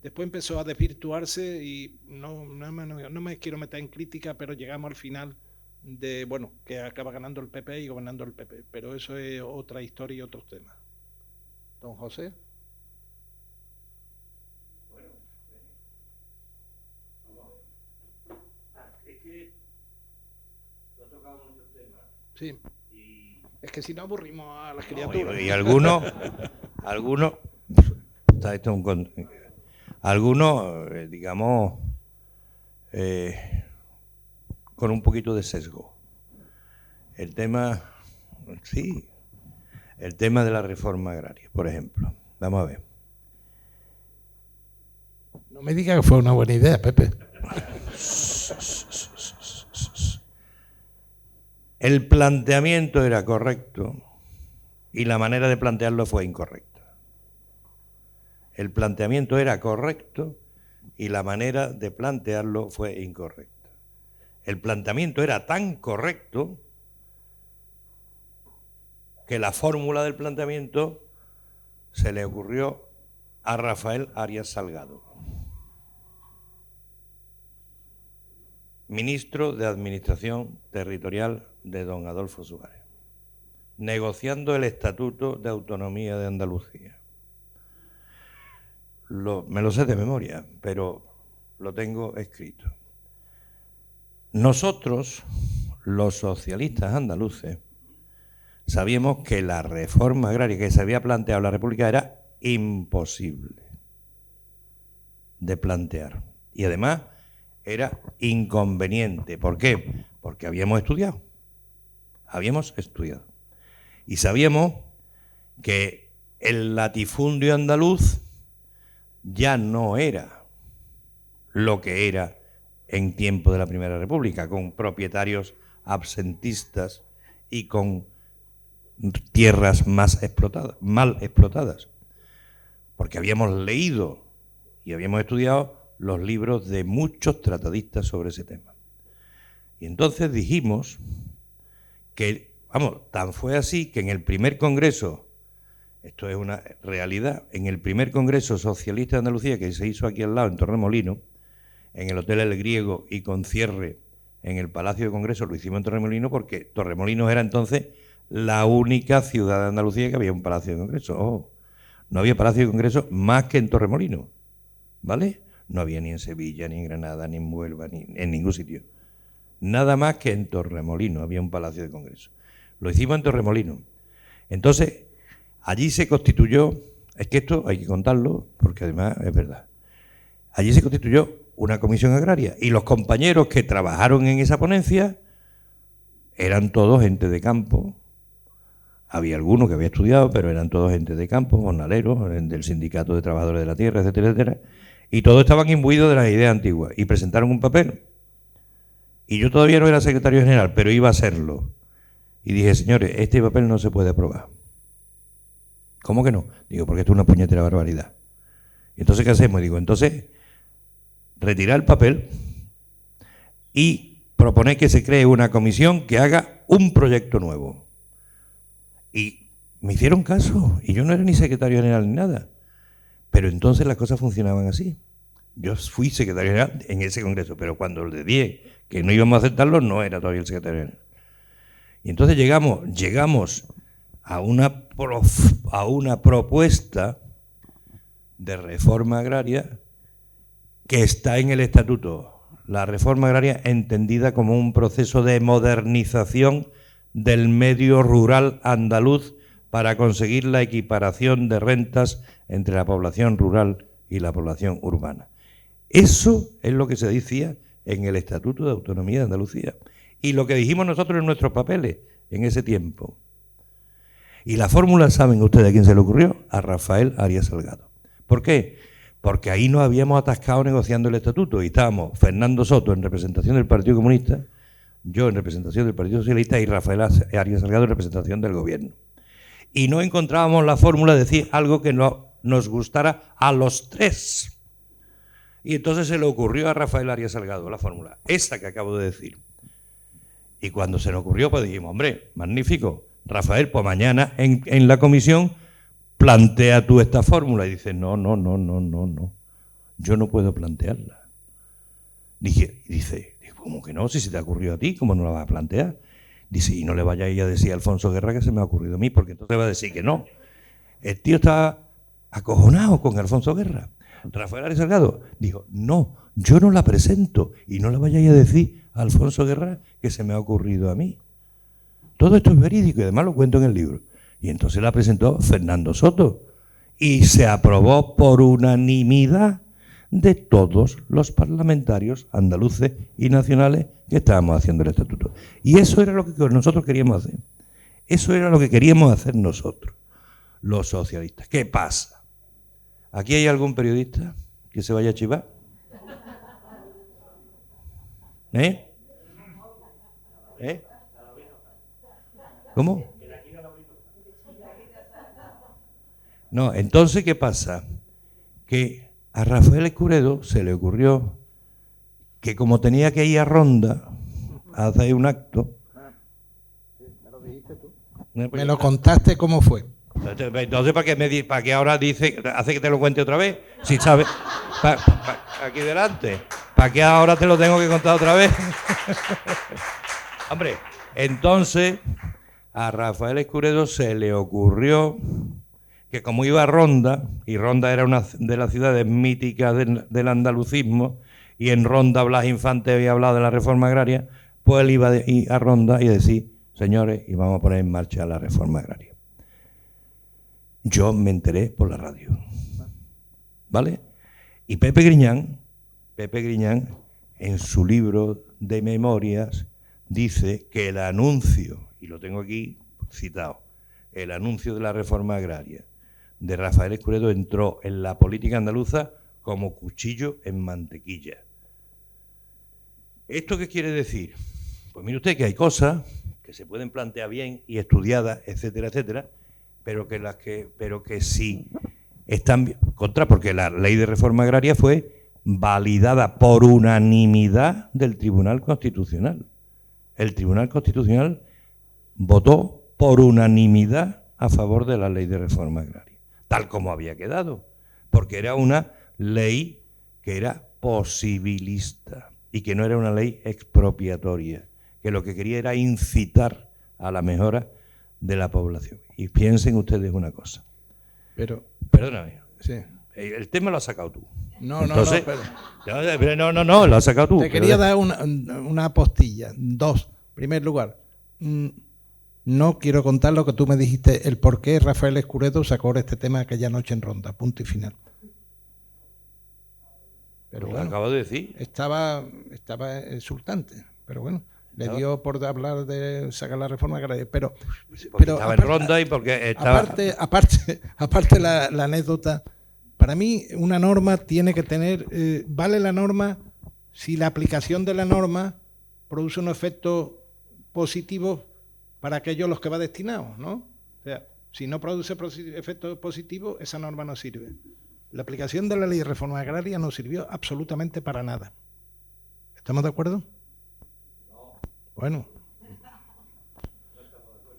después empezó a desvirtuarse y no me quiero meter en crítica, pero llegamos al final de, bueno, que acaba ganando el PP y gobernando el PP. Pero eso es otra historia y otros temas. Don José. Bueno, es que lo ha tocado muchos temas. Sí. Y es que si no aburrimos a las criaturas. Y algunos, está esto algunos, digamos, con un poquito de sesgo. El tema, sí, el tema de la reforma agraria, por ejemplo. Vamos a ver. No me diga que fue una buena idea, Pepe. El planteamiento era correcto y la manera de plantearlo fue incorrecta. El planteamiento era correcto y la manera de plantearlo fue incorrecta. El planteamiento era tan correcto que la fórmula del planteamiento se le ocurrió a Rafael Arias Salgado, ministro de Administración Territorial de don Adolfo Suárez, negociando el Estatuto de Autonomía de Andalucía. Me lo sé de memoria, pero lo tengo escrito. Nosotros, los socialistas andaluces, sabíamos que la reforma agraria que se había planteado en la República era imposible de plantear. Y además era inconveniente. ¿Por qué? Porque habíamos estudiado. Y sabíamos que el latifundio andaluz ya no era lo que era en tiempo de la Primera República, con propietarios absentistas y con tierras mal explotadas, porque habíamos leído y habíamos estudiado los libros de muchos tratadistas sobre ese tema. Y entonces dijimos que, tan fue así que en el primer congreso, esto es una realidad, en el primer congreso socialista de Andalucía que se hizo aquí al lado, en Torremolinos, en el Hotel El Griego y con cierre en el Palacio de Congreso, lo hicimos en Torremolinos porque Torremolinos era entonces la única ciudad de Andalucía que había un Palacio de Congreso. Oh, no había Palacio de Congreso más que en Torremolinos, ¿vale? No había ni en Sevilla, ni en Granada, ni en Huelva, ni en ningún sitio. Nada más que en Torremolinos había un Palacio de Congreso. Lo hicimos en Torremolinos. Entonces, allí se constituyó, es que esto hay que contarlo, porque además es verdad. Allí se constituyó una comisión agraria y los compañeros que trabajaron en esa ponencia eran todos gente de campo. Había algunos que había estudiado, pero eran todos gente de campo, jornaleros, del Sindicato de Trabajadores de la Tierra, etcétera, etcétera. Y todos estaban imbuidos de las ideas antiguas y presentaron un papel. Y yo todavía no era secretario general, pero iba a serlo. Y dije, señores, este papel no se puede aprobar. ¿Cómo que no? Digo, porque esto es una puñetera barbaridad. ¿Y entonces qué hacemos? Digo, entonces, retirar el papel y proponer que se cree una comisión que haga un proyecto nuevo. Y me hicieron caso, y yo no era ni secretario general ni nada. Pero entonces las cosas funcionaban así. Yo fui secretario general en ese congreso, pero cuando le dije que no íbamos a aceptarlo, no era todavía el secretario general. Y entonces llegamos a una propuesta de reforma agraria que está en el estatuto. La reforma agraria entendida como un proceso de modernización del medio rural andaluz para conseguir la equiparación de rentas entre la población rural y la población urbana. Eso es lo que se decía en el Estatuto de Autonomía de Andalucía y lo que dijimos nosotros en nuestros papeles en ese tiempo. Y la fórmula, ¿saben ustedes a quién se le ocurrió? A Rafael Arias Salgado. ¿Por qué? Porque ahí nos habíamos atascado negociando el estatuto y estábamos Fernando Soto en representación del Partido Comunista, yo en representación del Partido Socialista y Rafael Arias Salgado en representación del Gobierno. Y no encontrábamos la fórmula de decir algo que nos gustara a los tres. Y entonces se le ocurrió a Rafael Arias Salgado la fórmula, esa que acabo de decir. Y cuando se nos ocurrió, pues dijimos, hombre, magnífico, Rafael, pues mañana en la comisión plantea tú esta fórmula. Y dice, no, yo no puedo plantearla. Dice, ¿cómo que no? Si se te ha ocurrido a ti, ¿cómo no la vas a plantear? Dice, y no le vayáis a decir a Alfonso Guerra que se me ha ocurrido a mí, porque entonces va a decir que no. El tío estaba acojonado con Alfonso Guerra. Rafael Ares Salgado dijo, no, yo no la presento y no le vayáis a decir a Alfonso Guerra que se me ha ocurrido a mí. Todo esto es verídico y además lo cuento en el libro. Y entonces la presentó Fernando Soto y se aprobó por unanimidad de todos los parlamentarios andaluces y nacionales que estábamos haciendo el estatuto. Y eso era lo que nosotros queríamos hacer. Eso era lo que queríamos hacer nosotros, los socialistas. ¿Qué pasa? ¿Aquí hay algún periodista que se vaya a chivar? ¿Eh? ¿Cómo? No, entonces, ¿qué pasa? Que a Rafael Escuredo se le ocurrió que como tenía que ir a Ronda a hacer un acto... Me lo contaste cómo fue. Entonces, ¿para qué ahora hace que te lo cuente otra vez? Si sabes, aquí delante. ¿Para qué ahora te lo tengo que contar otra vez? Hombre, entonces a Rafael Escuredo se le ocurrió que como iba a Ronda, y Ronda era una de las ciudades míticas del andalucismo, y en Ronda Blas Infante había hablado de la reforma agraria, pues él iba a Ronda y decir, señores, y vamos a poner en marcha la reforma agraria. Yo me enteré por la radio, ¿vale? Y Pepe Griñán, en su libro de memorias, dice que el anuncio, y lo tengo aquí citado, el anuncio de la reforma agraria de Rafael Escuredo entró en la política andaluza como cuchillo en mantequilla. ¿Esto qué quiere decir? Pues mire usted que hay cosas que se pueden plantear bien y estudiadas, etcétera, etcétera, pero que sí están contra, porque la ley de reforma agraria fue validada por unanimidad del Tribunal Constitucional. El Tribunal Constitucional votó por unanimidad a favor de la ley de reforma agraria, tal como había quedado, porque era una ley que era posibilista y que no era una ley expropiatoria, que lo que quería era incitar a la mejora de la población. Y piensen ustedes una cosa. Perdóname. Sí. El tema lo has sacado tú. No, Entonces, no, lo has sacado tú. Te quería dar una postilla. 2. En primer lugar, no quiero contar lo que tú me dijiste, el por qué Rafael Escuredo sacó este tema aquella noche en Ronda. Punto y final. Pero bueno, lo acabo de decir. Estaba exultante, pero bueno. Le dio por hablar de sacar la reforma agraria, pero estaba en Ronda y porque estaba... Aparte la anécdota, para mí una norma tiene que tener, vale la norma si la aplicación de la norma produce un efecto positivo para aquellos a los que va destinado, ¿no? O sea, si no produce efecto positivo, esa norma no sirve. La aplicación de la ley de reforma agraria no sirvió absolutamente para nada. ¿Estamos de acuerdo? Bueno,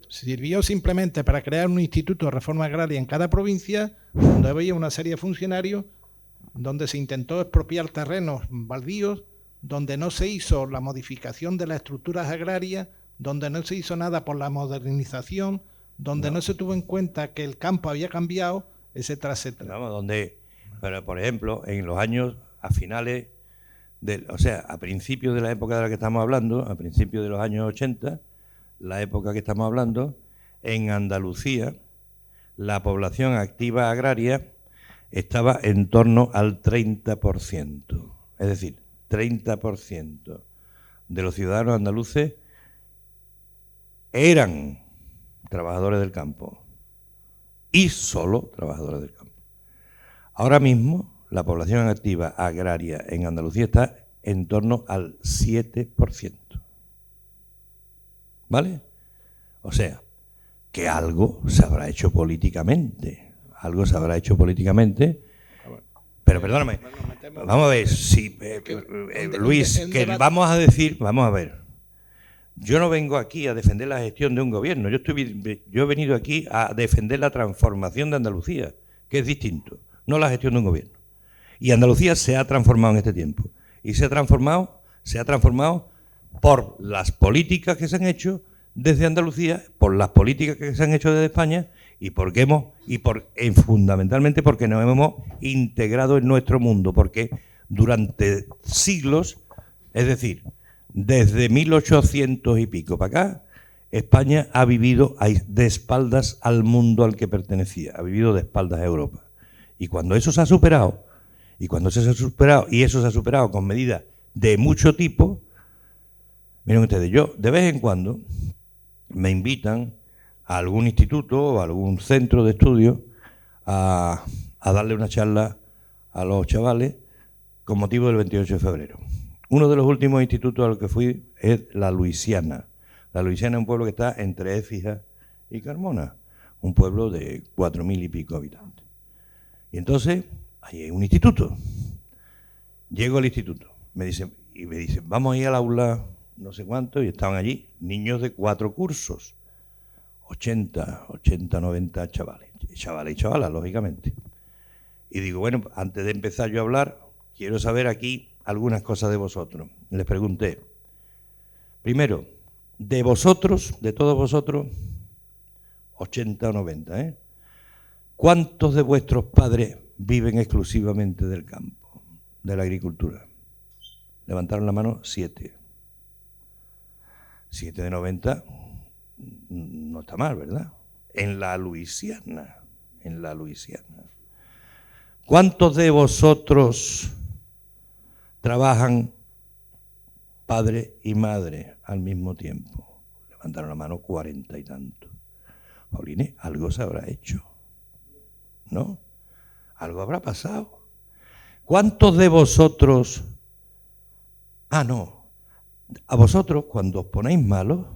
sirvió simplemente para crear un instituto de reforma agraria en cada provincia, donde había una serie de funcionarios, donde se intentó expropiar terrenos baldíos, donde no se hizo la modificación de las estructuras agrarias, donde no se hizo nada por la modernización, donde no se tuvo en cuenta que el campo había cambiado, etcétera, etcétera. Vamos, pero por ejemplo, en los años a finales... a principios de la época de la que estamos hablando, a principios de los años 80, la época que estamos hablando, en Andalucía, la población activa agraria estaba en torno al 30%. Es decir, 30% de los ciudadanos andaluces eran trabajadores del campo y solo trabajadores del campo. Ahora mismo, la población activa agraria en Andalucía está en torno al 7%. ¿Vale? O sea, que algo se habrá hecho políticamente. Algo se habrá hecho políticamente. Pero perdóname, vamos a ver, si Luis, que vamos a ver, Yo no vengo aquí a defender la gestión de un gobierno, yo he venido aquí a defender la transformación de Andalucía, que es distinto, no la gestión de un gobierno. Y Andalucía se ha transformado en este tiempo. Y se ha transformado por las políticas que se han hecho desde Andalucía, por las políticas que se han hecho desde España y fundamentalmente porque nos hemos integrado en nuestro mundo, porque durante siglos, es decir, desde 1800 y pico para acá, España ha vivido de espaldas al mundo al que pertenecía, ha vivido de espaldas a Europa. Y cuando eso se ha superado, y eso se ha superado con medidas de mucho tipo, miren ustedes, yo de vez en cuando me invitan a algún instituto o a algún centro de estudio a darle una charla a los chavales con motivo del 28 de febrero. Uno de los últimos institutos a los que fui es la Luisiana. La Luisiana es un pueblo que está entre Écija y Carmona, un pueblo de 4.000 y pico habitantes. Y entonces, ahí hay un instituto. Llego al instituto, me dicen, vamos a ir al aula no sé cuánto, y estaban allí niños de 4 cursos, 80, 90 chavales y chavalas, lógicamente. Y digo, bueno, antes de empezar yo a hablar, quiero saber aquí algunas cosas de vosotros. Les pregunté, primero, de vosotros, de todos vosotros, 80 o 90, ¿cuántos de vuestros padres viven exclusivamente del campo, de la agricultura? Levantaron la mano 7. 7 de 90 no está mal, ¿verdad? En la Luisiana. ¿Cuántos de vosotros trabajan padre y madre al mismo tiempo? Levantaron la mano 40 y tantos. Jolines, algo se habrá hecho, ¿no? Algo habrá pasado. ¿Cuántos de vosotros... no. A vosotros, cuando os ponéis malos,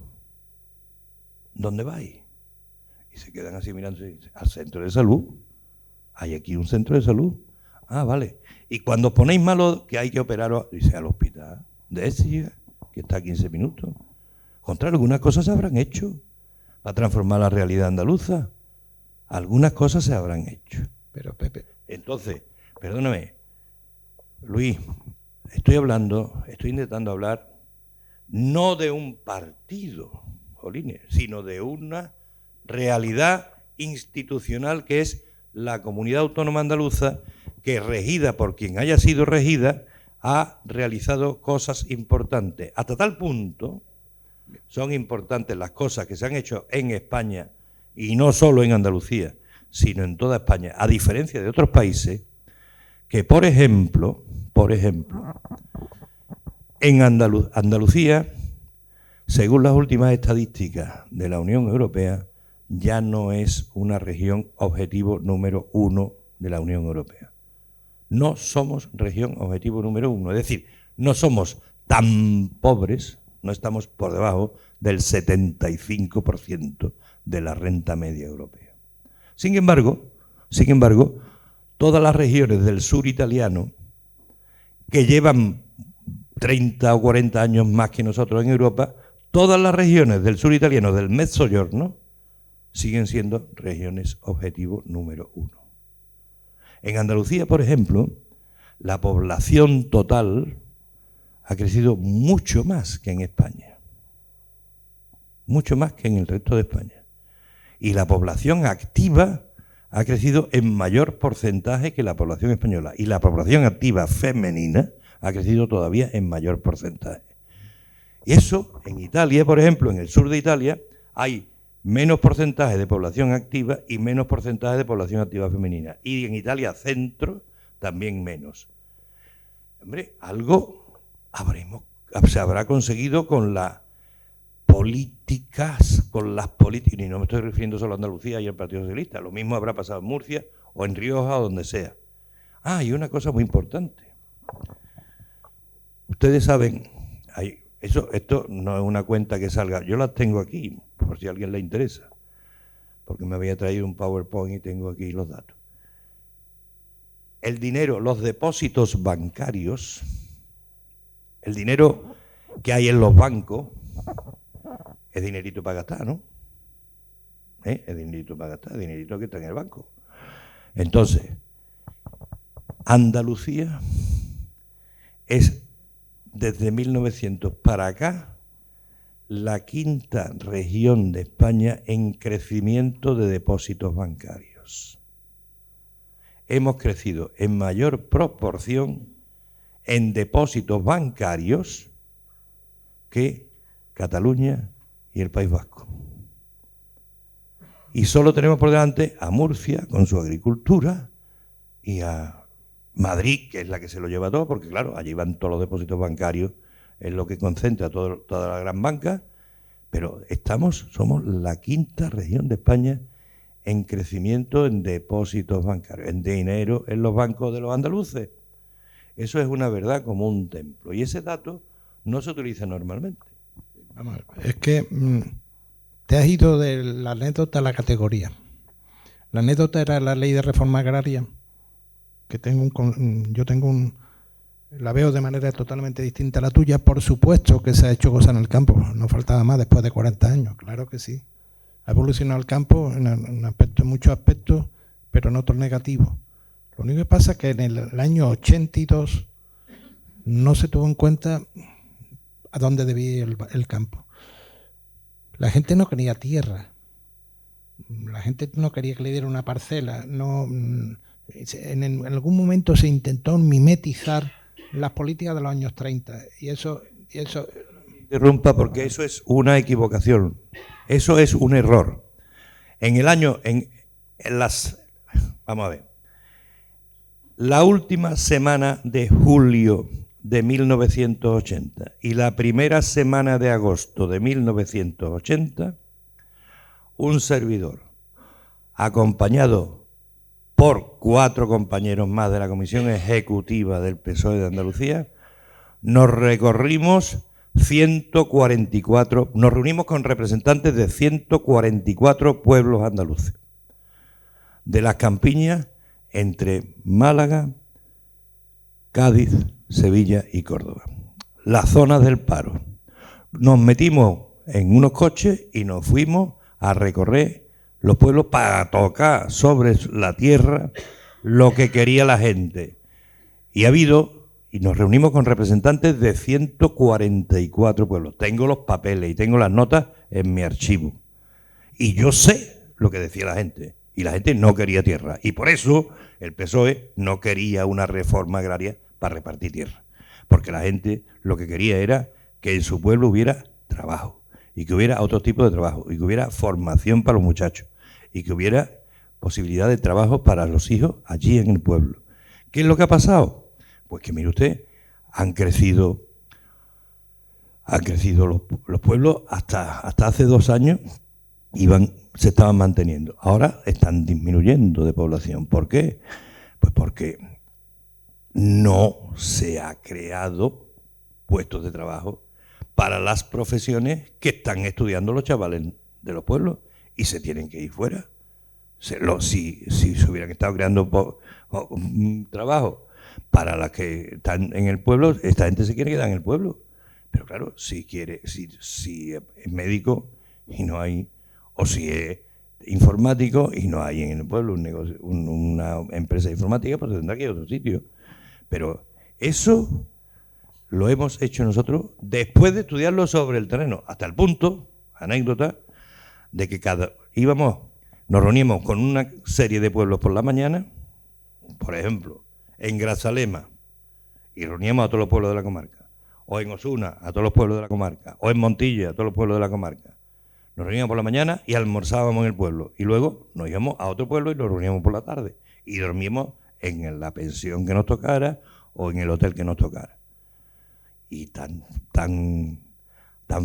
¿dónde vais? Y se quedan así mirando y dicen, al centro de salud. Hay aquí un centro de salud. Ah, vale. Y cuando os ponéis malos, que hay que operaros, dice, al hospital de Écija, que está a 15 minutos. Contra algunas cosas se habrán hecho para transformar la realidad andaluza. Algunas cosas se habrán hecho. Pero, Pepe... Entonces, perdóname, Luis, estoy intentando hablar no de un partido, jolines, sino de una realidad institucional que es la Comunidad Autónoma Andaluza, que regida por quien haya sido regida, ha realizado cosas importantes. Hasta tal punto son importantes las cosas que se han hecho en España, y no solo en Andalucía, sino en toda España, a diferencia de otros países, que por ejemplo, en Andalucía, según las últimas estadísticas de la Unión Europea, ya no es una región objetivo número 1 de la Unión Europea. No somos región objetivo número 1, es decir, no somos tan pobres, no estamos por debajo del 75% de la renta media europea. Sin embargo, todas las regiones del sur italiano, que llevan 30 o 40 años más que nosotros en Europa, todas las regiones del sur italiano, del Mezzogiorno, siguen siendo regiones objetivo número 1. En Andalucía, por ejemplo, la población total ha crecido mucho más que en España, mucho más que en el resto de España. Y la población activa ha crecido en mayor porcentaje que la población española. Y la población activa femenina ha crecido todavía en mayor porcentaje. Y eso, en Italia, por ejemplo, en el sur de Italia, hay menos porcentaje de población activa y menos porcentaje de población activa femenina. Y en Italia centro, también menos. Hombre, algo se habrá conseguido con las políticas, y no me estoy refiriendo solo a Andalucía y al Partido Socialista, lo mismo habrá pasado en Murcia o en Rioja o donde sea. Y una cosa muy importante. Ustedes saben, esto no es una cuenta que salga, yo la tengo aquí, por si a alguien le interesa, porque me había traído un PowerPoint y tengo aquí los datos. El dinero, los depósitos bancarios, el dinero que hay en los bancos, es dinerito para gastar, ¿no? Es dinerito para gastar, dinerito que está en el banco. Entonces, Andalucía es, desde 1900 para acá, la quinta región de España en crecimiento de depósitos bancarios. Hemos crecido en mayor proporción en depósitos bancarios que Cataluña y el País Vasco. Y solo tenemos por delante a Murcia con su agricultura y a Madrid, que es la que se lo lleva todo, porque claro, allí van todos los depósitos bancarios, es lo que concentra toda la gran banca, pero somos la quinta región de España en crecimiento en depósitos bancarios, en dinero en los bancos de los andaluces. Eso es una verdad como un templo, y ese dato no se utiliza normalmente. Vamos a ver, es que te has ido de la anécdota a la categoría. La anécdota era la ley de reforma agraria, que la veo de manera totalmente distinta a la tuya. Por supuesto que se ha hecho cosas en el campo, no faltaba más después de 40 años, claro que sí. Ha evolucionado el campo en muchos aspectos, pero en otros negativos. Lo único que pasa es que en el año 82 no se tuvo en cuenta a dónde debía ir el campo. La gente no quería tierra, la gente no quería que le diera una parcela. En algún momento se intentó mimetizar las políticas de los años 30 y eso interrumpa, porque eso es una equivocación, eso es un error. Vamos a ver, la última semana de julio de 1980 y la primera semana de agosto de 1980, un servidor, acompañado por 4 compañeros más de la Comisión Ejecutiva del PSOE de Andalucía, nos reunimos con representantes de 144 pueblos andaluces, de las campiñas entre Málaga, Cádiz, Sevilla y Córdoba. Las zonas del paro. Nos metimos en unos coches y nos fuimos a recorrer los pueblos para tocar sobre la tierra lo que quería la gente. Y nos reunimos con representantes de 144 pueblos. Tengo los papeles y tengo las notas en mi archivo. Y yo sé lo que decía la gente. Y la gente no quería tierra. Y por eso el PSOE no quería una reforma agraria para repartir tierra. Porque la gente lo que quería era que en su pueblo hubiera trabajo. Y que hubiera otro tipo de trabajo. Y que hubiera formación para los muchachos. Y que hubiera posibilidad de trabajo para los hijos allí en el pueblo. ¿Qué es lo que ha pasado? Pues que, mire usted, han crecido los pueblos hasta hace 2 años se estaban manteniendo. Ahora están disminuyendo de población. ¿Por qué? Pues porque no se ha creado puestos de trabajo para las profesiones que están estudiando los chavales de los pueblos y se tienen que ir fuera. Si se hubieran estado creando trabajo para las que están en el pueblo, esta gente se quiere quedar en el pueblo. Pero claro, si es médico y no hay, o si es informático y no hay en el pueblo un negocio, una empresa informática, pues tendrá que ir a otro sitio. Pero eso lo hemos hecho nosotros después de estudiarlo sobre el terreno, hasta el punto, anécdota, de que nos reuníamos con una serie de pueblos por la mañana, por ejemplo, en Grazalema, y reuníamos a todos los pueblos de la comarca, o en Osuna, a todos los pueblos de la comarca, o en Montilla, a todos los pueblos de la comarca. Nos reuníamos por la mañana y almorzábamos en el pueblo, y luego nos íbamos a otro pueblo y nos reuníamos por la tarde, y dormíamos en la pensión que nos tocara o en el hotel que nos tocara. Y tan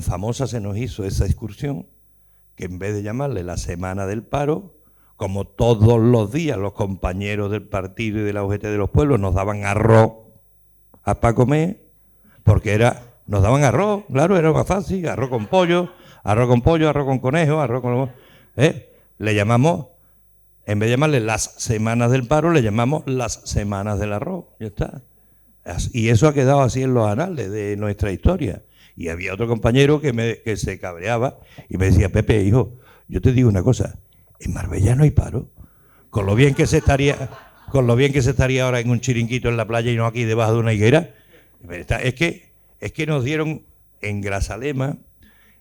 famosa se nos hizo esa excursión que en vez de llamarle la Semana del Paro, como todos los días los compañeros del partido y de la UGT de los pueblos nos daban arroz para comer, porque nos daban arroz, claro, era más fácil, arroz con pollo, arroz con conejo, le llamamos, en vez de llamarle las Semanas del Paro, le llamamos las Semanas del Arroz, ya está. Y eso ha quedado así en los anales de nuestra historia. Y había otro compañero que se cabreaba y me decía, Pepe, hijo, yo te digo una cosa, en Marbella no hay paro. Con lo bien que se estaría ahora en un chiringuito en la playa y no aquí debajo de una higuera. Es que nos dieron en Grazalema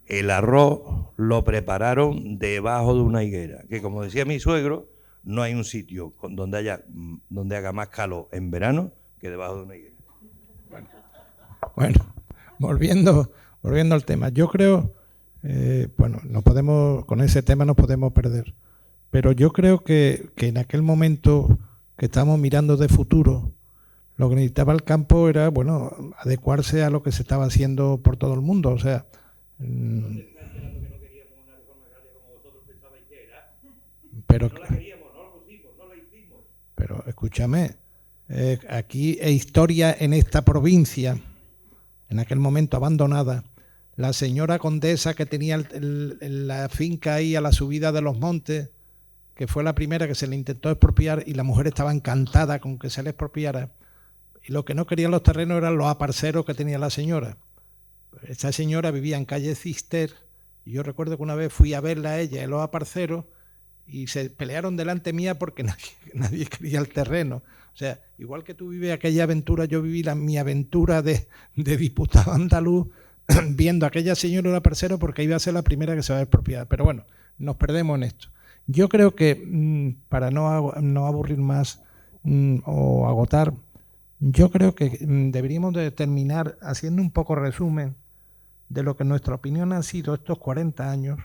el arroz, lo prepararon debajo de una higuera. Que como decía mi suegro, no hay un sitio donde haga más calor en verano que debajo de una higuera. Bueno, volviendo al tema, yo creo, con ese tema nos podemos perder, pero yo creo que en aquel momento que estamos mirando de futuro, lo que necesitaba el campo era, adecuarse a lo que se estaba haciendo por todo el mundo, o sea... Pero escúchame, aquí es historia en esta provincia, en aquel momento abandonada, la señora condesa que tenía la finca ahí a la subida de los montes, que fue la primera que se le intentó expropiar y la mujer estaba encantada con que se le expropiara. Y lo que no querían los terrenos eran los aparceros que tenía la señora. Esta señora vivía en calle Cister y yo recuerdo que una vez fui a verla a ella en los aparceros y se pelearon delante mía porque nadie quería el terreno. O sea, igual que tú vives aquella aventura, yo viví mi aventura de diputado andaluz viendo a aquella señora en un aparcero porque iba a ser la primera que se va a expropiar. Pero bueno, nos perdemos en esto. Yo creo que, para no aburrir más o agotar, yo creo que deberíamos de terminar haciendo un poco resumen de lo que en nuestra opinión han sido estos 40 años,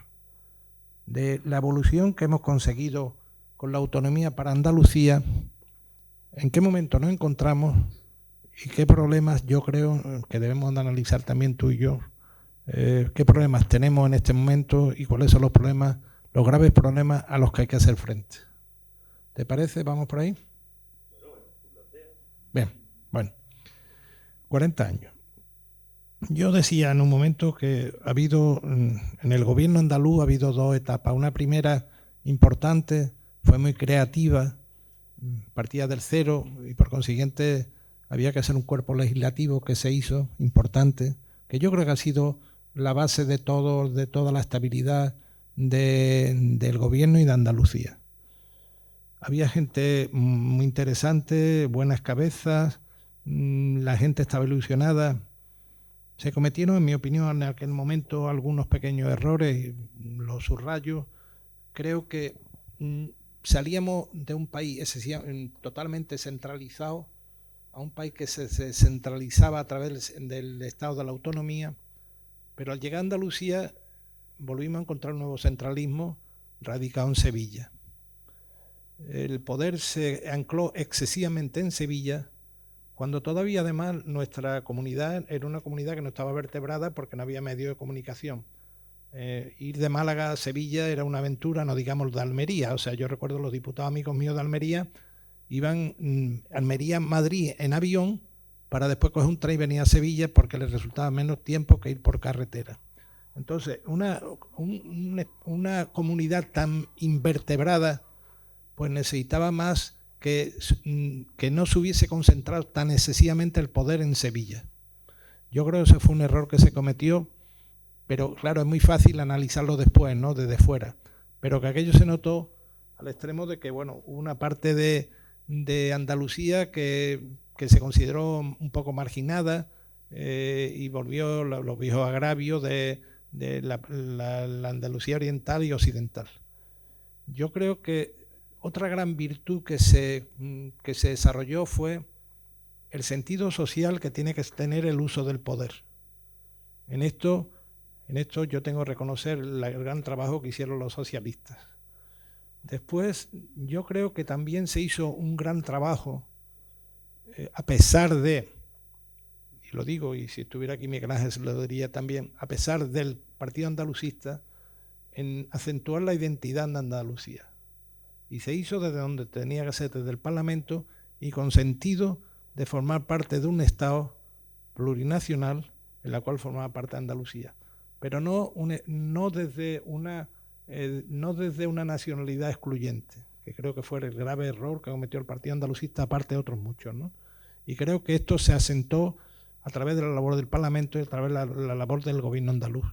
de la evolución que hemos conseguido con la autonomía para Andalucía, en qué momento nos encontramos y qué problemas yo creo que debemos de analizar también tú y yo, qué problemas tenemos en este momento y cuáles son los graves problemas a los que hay que hacer frente. ¿Te parece? ¿Vamos por ahí? Bien, bueno, 40 años. Yo decía en un momento que ha habido, en el gobierno andaluz ha habido dos etapas. Una primera importante, fue muy creativa, partía del cero y por consiguiente había que hacer un cuerpo legislativo que se hizo, importante, que yo creo que ha sido la base de toda la estabilidad del gobierno y de Andalucía. Había gente muy interesante, buenas cabezas, la gente estaba ilusionada. Se cometieron, en mi opinión, en aquel momento algunos pequeños errores, los subrayo. Creo que salíamos de un país totalmente centralizado a un país que se centralizaba a través del Estado de la Autonomía, pero al llegar a Andalucía volvimos a encontrar un nuevo centralismo radicado en Sevilla. El poder se ancló excesivamente en Sevilla, cuando todavía además nuestra comunidad era una comunidad que no estaba vertebrada porque no había medio de comunicación. Ir de Málaga a Sevilla era una aventura, no digamos de Almería. O sea, yo recuerdo los diputados amigos míos de Almería, iban Almería-Madrid en avión para después coger un tren y venir a Sevilla porque les resultaba menos tiempo que ir por carretera. Entonces, una comunidad tan invertebrada pues necesitaba más que no se hubiese concentrado tan excesivamente el poder en Sevilla. Yo creo que ese fue un error que se cometió, pero claro, es muy fácil analizarlo después, ¿no? Desde fuera. Pero que aquello se notó al extremo de que, hubo una parte de Andalucía que se consideró un poco marginada y volvió los viejos agravios de la Andalucía oriental y occidental. Yo creo que otra gran virtud que se desarrolló fue el sentido social que tiene que tener el uso del poder. En esto yo tengo que reconocer el gran trabajo que hicieron los socialistas. Después, yo creo que también se hizo un gran trabajo, a pesar de, y lo digo, y si estuviera aquí Miguel Ángel se lo diría también, a pesar del Partido Andalucista, en acentuar la identidad de Andalucía. Y se hizo desde donde tenía que ser, desde el Parlamento, y con sentido de formar parte de un Estado plurinacional en la cual formaba parte de Andalucía. Pero no desde una nacionalidad excluyente, que creo que fue el grave error que cometió el Partido Andalucista, aparte de otros muchos, ¿no? Y creo que esto se asentó a través de la labor del Parlamento y a través de la labor del gobierno andaluz.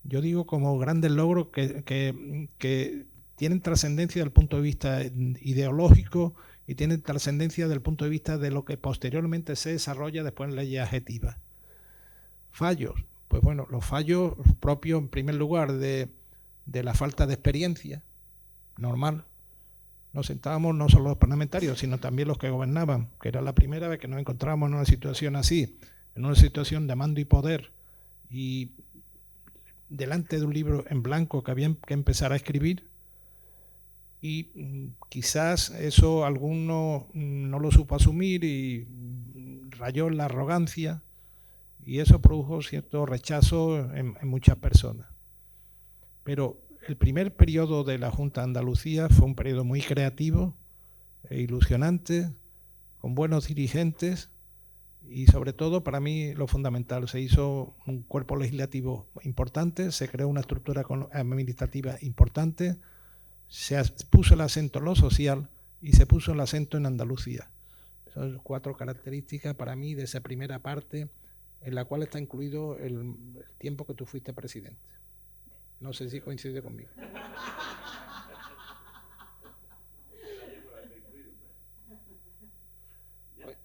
Yo digo como grandes logros que tienen trascendencia desde el punto de vista ideológico y tienen trascendencia desde el punto de vista de lo que posteriormente se desarrolla después en leyes adjetivas. Fallos. Pues bueno, los fallos propios, en primer lugar, de la falta de experiencia normal. Nos sentábamos no solo los parlamentarios, sino también los que gobernaban, que era la primera vez que nos encontrábamos en una situación así, en una situación de mando y poder, y delante de un libro en blanco que había que empezar a escribir, y quizás eso alguno no lo supo asumir y rayó en la arrogancia, y eso produjo cierto rechazo en muchas personas. Pero el primer periodo de la Junta de Andalucía fue un periodo muy creativo e ilusionante, con buenos dirigentes y sobre todo, para mí, lo fundamental, se hizo un cuerpo legislativo importante, se creó una estructura administrativa importante, se puso el acento en lo social y se puso el acento en Andalucía. Son 4 características para mí de esa primera parte en la cual está incluido el tiempo que tú fuiste presidente. No sé si coincide conmigo.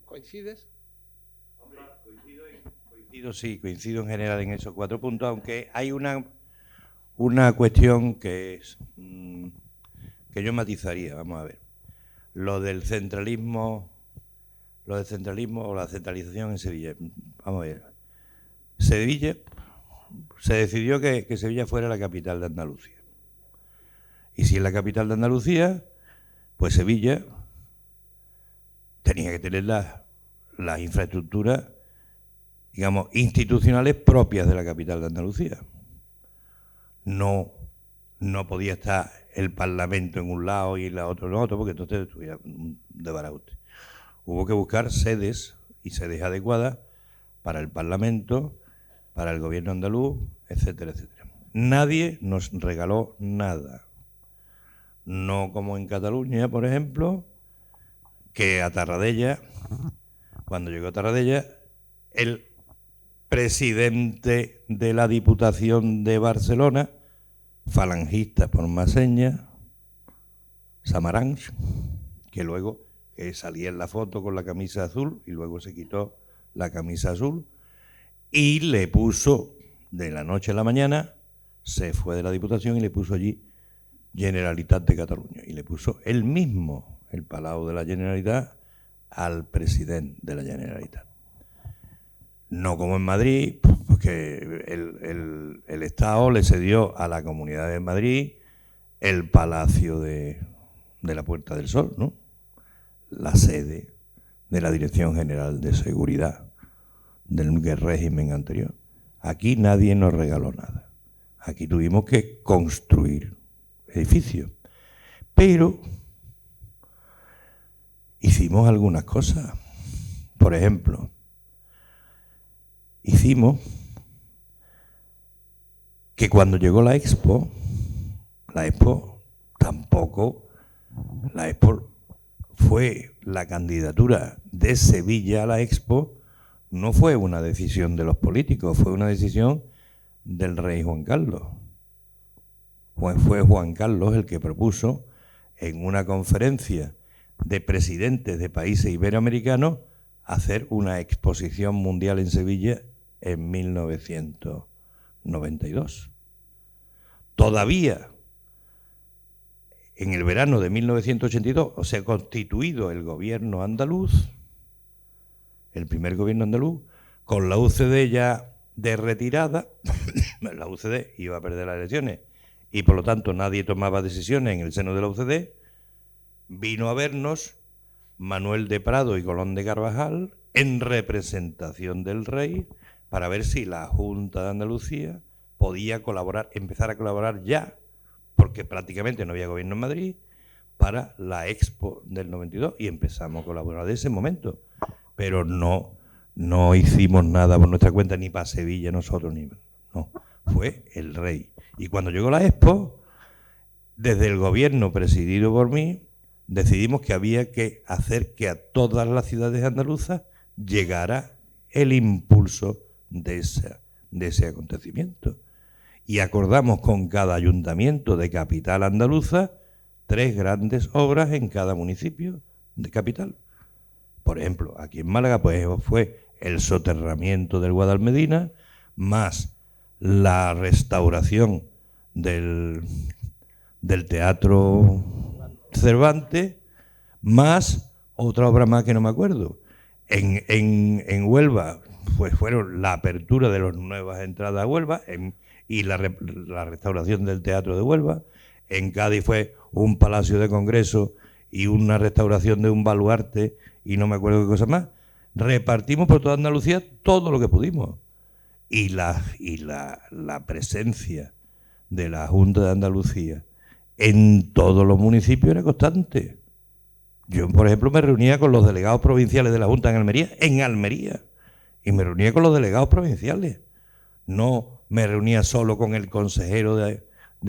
¿Coincides? Hombre, coincido en general en esos 4 puntos, aunque hay una cuestión que es que yo matizaría. Vamos a ver. Lo del centralismo o la centralización en Sevilla. Vamos a ver. Sevilla, se decidió que Sevilla fuera la capital de Andalucía. Y si es la capital de Andalucía, pues Sevilla tenía que tener las infraestructuras, digamos, institucionales propias de la capital de Andalucía. No podía estar el Parlamento en un lado y la otro en otro, porque entonces estuviera de baraute. Hubo que buscar sedes y sedes adecuadas para el Parlamento, para el gobierno andaluz, etcétera, etcétera. Nadie nos regaló nada. No como en Cataluña, por ejemplo, que a Tarradella, cuando llegó a Tarradella, el presidente de la Diputación de Barcelona, falangista por más señas, Samaranch, que luego salía en la foto con la camisa azul y luego se quitó la camisa azul, y le puso, de la noche a la mañana, se fue de la Diputación y le puso allí Generalitat de Cataluña. Y le puso él mismo el Palau de la Generalitat al presidente de la Generalitat. No como en Madrid, porque el Estado le cedió a la Comunidad de Madrid el Palacio de la Puerta del Sol, ¿no? La sede de la Dirección General de Seguridad del régimen anterior. Aquí nadie nos regaló nada. Aquí tuvimos que construir edificios. Pero hicimos algunas cosas. Por ejemplo, hicimos que cuando llegó la Expo fue la candidatura de Sevilla a la Expo. No fue una decisión de los políticos, fue una decisión del rey Juan Carlos. Fue Juan Carlos el que propuso en una conferencia de presidentes de países iberoamericanos hacer una exposición mundial en Sevilla en 1992. Todavía en el verano de 1982 se ha constituido el gobierno andaluz, el primer gobierno andaluz, con la UCD ya de retirada. La UCD iba a perder las elecciones y por lo tanto nadie tomaba decisiones en el seno de la UCD. Vino a vernos Manuel de Prado y Colón de Carvajal en representación del rey para ver si la Junta de Andalucía podía colaborar, empezar a colaborar ya, porque prácticamente no había gobierno en Madrid, para la Expo del 92, y empezamos a colaborar de ese momento. Pero no hicimos nada por nuestra cuenta, ni para Sevilla nosotros, no, fue el rey. Y cuando llegó la Expo, desde el gobierno presidido por mí, decidimos que había que hacer que a todas las ciudades andaluzas llegara el impulso de ese acontecimiento. Y acordamos con cada ayuntamiento de capital andaluza 3 grandes obras en cada municipio de capital. Por ejemplo, aquí en Málaga pues fue el soterramiento del Guadalmedina, más la restauración del Teatro Cervantes, más otra obra más que no me acuerdo. En Huelva pues fueron la apertura de las nuevas entradas a Huelva y la restauración del Teatro de Huelva. En Cádiz fue un palacio de congreso y una restauración de un baluarte y no me acuerdo qué cosa más. Repartimos por toda Andalucía todo lo que pudimos. Y la presencia de la Junta de Andalucía en todos los municipios era constante. Yo, por ejemplo, me reunía con los delegados provinciales de la Junta en Almería, y me reunía con los delegados provinciales. No me reunía solo con el consejero de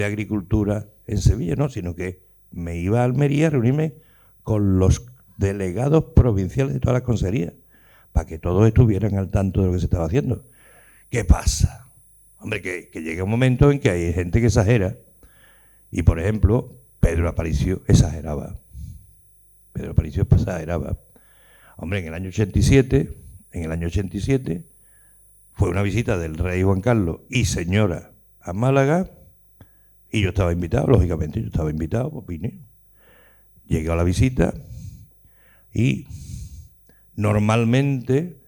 Agricultura en Sevilla, no, sino que me iba a Almería a reunirme con los delegados provinciales de todas las consejerías, para que todos estuvieran al tanto de lo que se estaba haciendo. ¿Qué pasa? Hombre, que llega un momento en que hay gente que exagera, y por ejemplo, Pedro Aparicio exageraba. Pedro Aparicio exageraba. Hombre, en el año 87, fue una visita del rey Juan Carlos y señora a Málaga, y yo estaba invitado, lógicamente, pues vine. Llegué a la visita y normalmente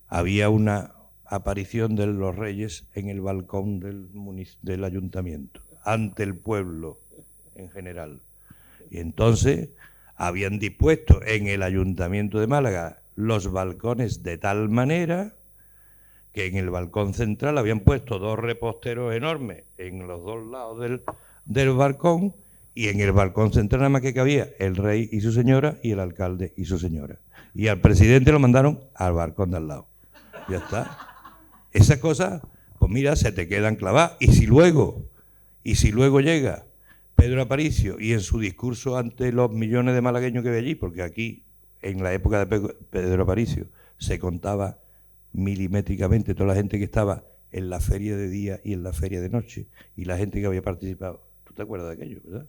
había una aparición de los reyes en el balcón del ayuntamiento, ante el pueblo en general. Y entonces habían dispuesto en el Ayuntamiento de Málaga los balcones de tal manera que en el balcón central habían puesto 2 reposteros enormes en los 2 lados del balcón, y en el balcón central nada más que cabía el rey y su señora y el alcalde y su señora. Y al presidente lo mandaron al balcón de al lado. Ya está. Esas cosas, pues mira, se te quedan clavadas. Y si luego llega Pedro Aparicio y en su discurso ante los millones de malagueños que ve allí, porque aquí, en la época de Pedro Aparicio, se contaba milimétricamente toda la gente que estaba en la feria de día y en la feria de noche, y la gente que había participado. ¿Tú te acuerdas de aquello, verdad?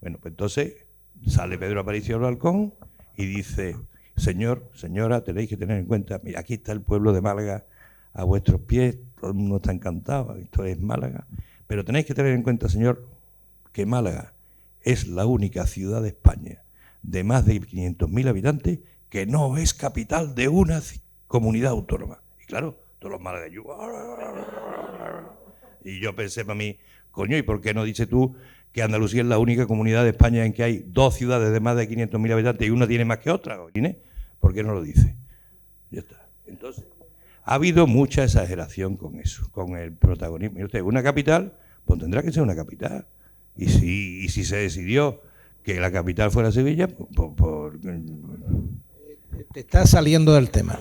Bueno, pues entonces sale Pedro Aparicio al balcón y dice: señor, señora, tenéis que tener en cuenta, mira, aquí está el pueblo de Málaga a vuestros pies, todo el mundo está encantado, esto es Málaga, pero tenéis que tener en cuenta, señor, que Málaga es la única ciudad de España de más de 500.000 habitantes que no es capital de una comunidad autónoma. Y claro, todos los malagueños. Y yo pensé para mí, coño, ¿y por qué no dices tú que Andalucía es la única comunidad de España en que hay 2 ciudades de más de 500.000 habitantes y una tiene más que otra? ¿Por qué no lo dice? Ya está. Entonces, ha habido mucha exageración con eso, con el protagonismo. Y usted, una capital, pues tendrá que ser una capital. Y si se decidió que la capital fuera Sevilla, pues Te está saliendo del tema.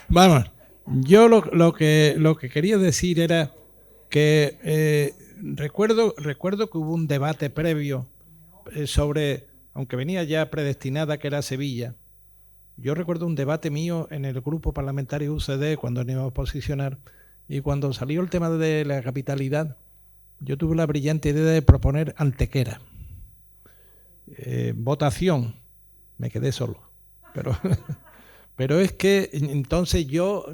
Vamos. Yo lo que quería decir era que recuerdo que hubo un debate previo sobre, aunque venía ya predestinada que era Sevilla. Yo recuerdo un debate mío en el grupo parlamentario UCD cuando nos íbamos a posicionar, y cuando salió el tema de la capitalidad, yo tuve la brillante idea de proponer Antequera. Votación, me quedé solo. Pero es que entonces yo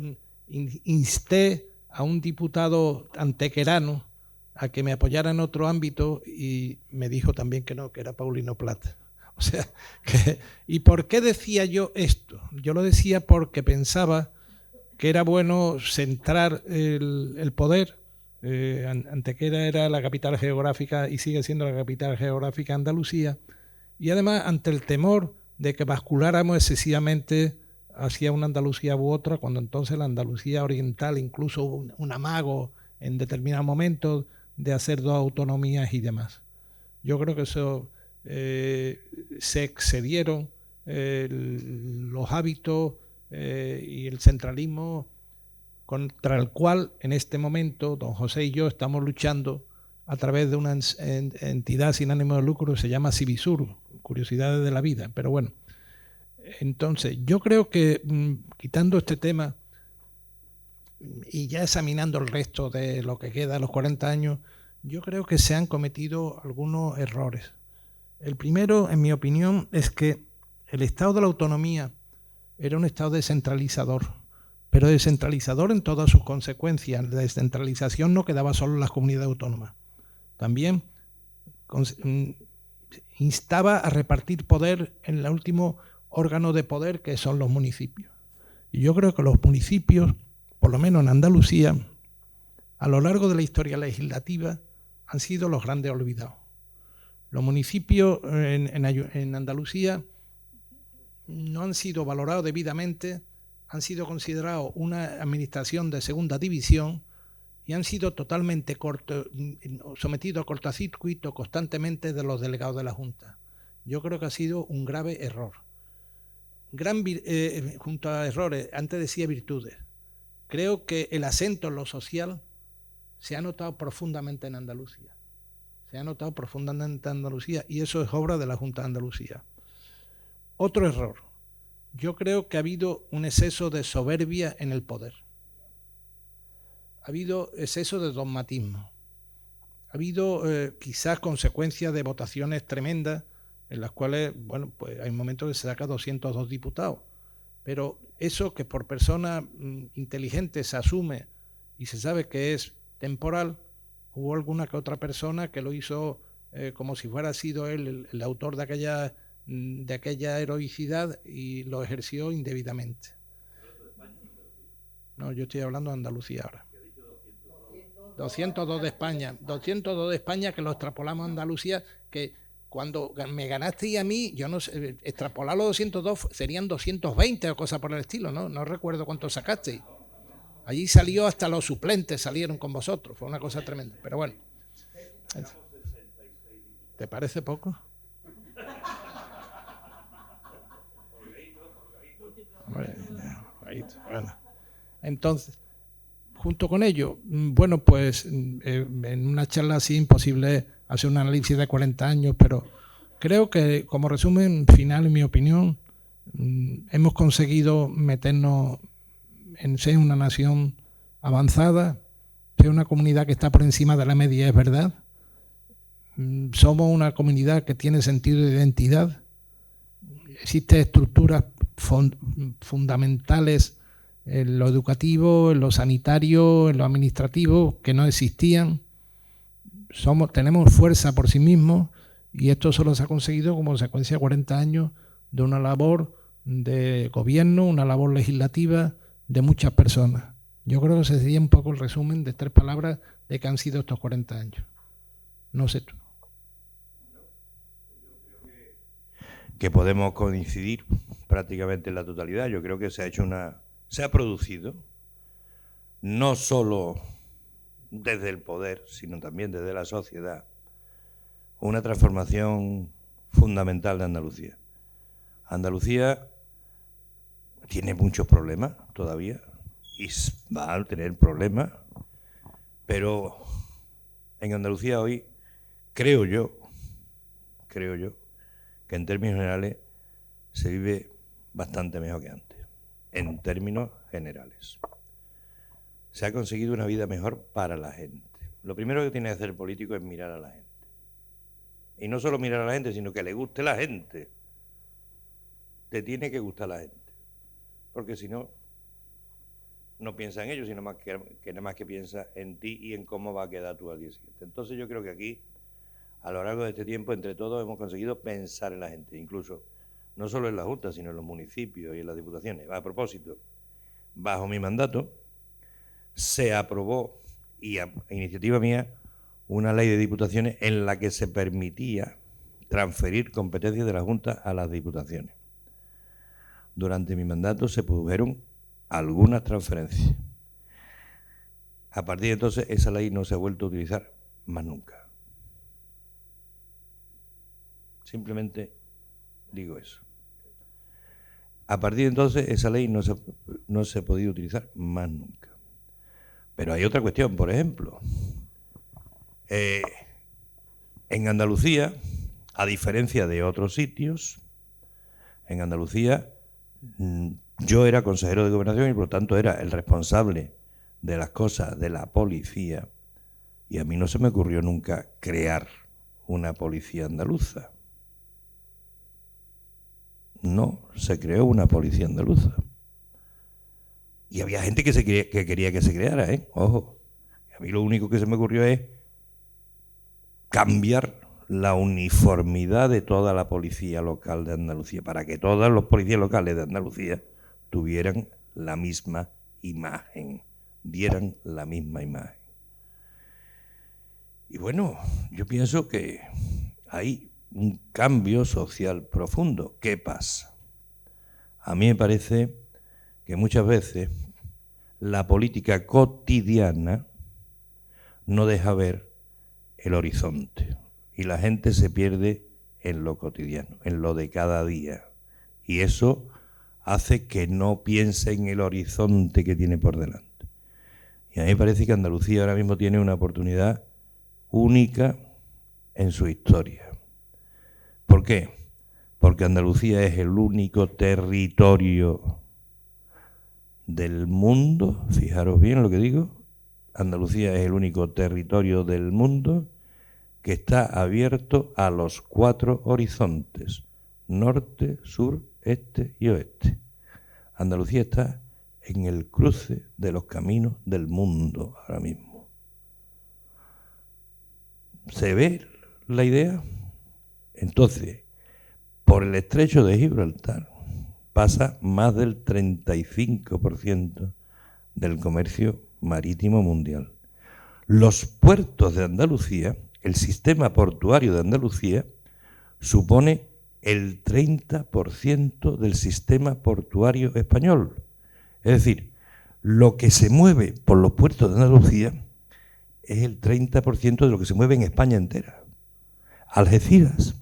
insté a un diputado antequerano a que me apoyara en otro ámbito, y me dijo también que no, que era Paulino Plat. O sea, ¿y por qué decía yo esto? Yo lo decía porque pensaba que era bueno centrar el poder. Antequera era la capital geográfica y sigue siendo la capital geográfica de Andalucía, y además ante el temor de que basculáramos excesivamente hacia una Andalucía u otra, cuando entonces la Andalucía oriental incluso hubo un amago en determinados momentos de hacer 2 autonomías y demás. Yo creo que eso se excedieron los hábitos y el centralismo contra el cual en este momento don José y yo estamos luchando a través de una entidad sin ánimo de lucro, se llama Civisur, Curiosidades de la Vida. Pero bueno, entonces yo creo que quitando este tema y ya examinando el resto de lo que queda de los 40 años, yo creo que se han cometido algunos errores. El primero, en mi opinión, es que el estado de la autonomía era un estado descentralizador, pero descentralizador en todas sus consecuencias. La descentralización no quedaba solo en las comunidades autónomas. También instaba a repartir poder en el último órgano de poder, que son los municipios. Y yo creo que los municipios, por lo menos en Andalucía, a lo largo de la historia legislativa, han sido los grandes olvidados. Los municipios en Andalucía no han sido valorados debidamente, han sido considerados una administración de segunda división y han sido totalmente sometidos a cortocircuito constantemente de los delegados de la Junta. Yo creo que ha sido un grave error. Junto a errores, antes decía virtudes. Creo que el acento en lo social se ha notado profundamente en Andalucía. Se ha notado profundamente en Andalucía y eso es obra de la Junta de Andalucía. Otro error. Yo creo que ha habido un exceso de soberbia en el poder. Ha habido exceso de dogmatismo. Ha habido quizás consecuencias de votaciones tremendas en las cuales, bueno, pues hay momentos que se saca 202 diputados. Pero eso que por personas inteligentes se asume y se sabe que es temporal, hubo alguna que otra persona que lo hizo como si fuera sido él el autor de aquella heroicidad y lo ejerció indebidamente. No, yo estoy hablando de Andalucía ahora. 202 de España, 202 de España, que lo extrapolamos a Andalucía, que cuando me ganaste y a mí, yo no sé, extrapolar los 202 serían 220 o cosas por el estilo, ¿no? No recuerdo cuánto sacasteis. Allí salió hasta los suplentes, salieron con vosotros, fue una cosa tremenda, pero bueno. ¿Te parece poco? Bueno. Entonces, junto con ello, bueno, pues en una charla así imposible hacer un análisis de 40 años, pero creo que como resumen final, en mi opinión, hemos conseguido meternos en ser una nación avanzada, ser una comunidad que está por encima de la media, es verdad. Somos una comunidad que tiene sentido de identidad. Existen estructuras fundamentales en lo educativo, en lo sanitario, en lo administrativo, que no existían. Tenemos fuerza por sí mismos y esto solo se ha conseguido como consecuencia de 40 años de una labor de gobierno, una labor legislativa de muchas personas. Yo creo que ese sería un poco el resumen de 3 palabras de que han sido estos 40 años. No sé tú. Que podemos coincidir prácticamente en la totalidad. Yo creo que se ha producido, no solo desde el poder, sino también desde la sociedad, una transformación fundamental de Andalucía. Andalucía tiene muchos problemas todavía y va a tener problemas, pero en Andalucía hoy creo yo que en términos generales se vive bastante mejor que antes, en términos generales. Se ha conseguido una vida mejor para la gente. Lo primero que tiene que hacer el político es mirar a la gente. Y no solo mirar a la gente, sino que le guste la gente. Te tiene que gustar la gente. Porque si no, no piensa en ellos, sino nada más que piensa en ti y en cómo va a quedar tú al día siguiente. Entonces yo creo que aquí, a lo largo de este tiempo, entre todos hemos conseguido pensar en la gente, incluso no solo en la Junta, sino en los municipios y en las diputaciones. A propósito, bajo mi mandato se aprobó, y a iniciativa mía, una ley de diputaciones en la que se permitía transferir competencias de la Junta a las diputaciones. Durante mi mandato se produjeron algunas transferencias. A partir de entonces esa ley no se ha vuelto a utilizar más nunca. Simplemente digo eso. A partir de entonces esa ley no se ha podido utilizar más nunca. Pero hay otra cuestión, por ejemplo. En Andalucía, a diferencia de otros sitios, en Andalucía yo era consejero de Gobernación y por lo tanto era el responsable de las cosas de la policía, y a mí no se me ocurrió nunca crear una policía andaluza. No, se creó una policía andaluza. Y había gente que quería que se creara, ojo. A mí lo único que se me ocurrió es cambiar la uniformidad de toda la policía local de Andalucía, para que todos los policías locales de Andalucía tuvieran la misma imagen, dieran la misma imagen. Y bueno, yo pienso que hay un cambio social profundo. ¿Qué pasa? A mí me parece que muchas veces la política cotidiana no deja ver el horizonte y la gente se pierde en lo cotidiano, en lo de cada día. Y eso hace que no piense en el horizonte que tiene por delante. Y a mí me parece que Andalucía ahora mismo tiene una oportunidad única en su historia. ¿Por qué? Porque Andalucía es el único territorio del mundo, fijaros bien lo que digo, Andalucía es el único territorio del mundo que está abierto a los 4 horizontes, norte, sur, este y oeste. Andalucía está en el cruce de los caminos del mundo ahora mismo. ¿Se ve la idea? Entonces, por el estrecho de Gibraltar pasa más del 35% del comercio marítimo mundial. Los puertos de Andalucía, el sistema portuario de Andalucía, supone el 30% del sistema portuario español. Es decir, lo que se mueve por los puertos de Andalucía es el 30% de lo que se mueve en España entera. Algeciras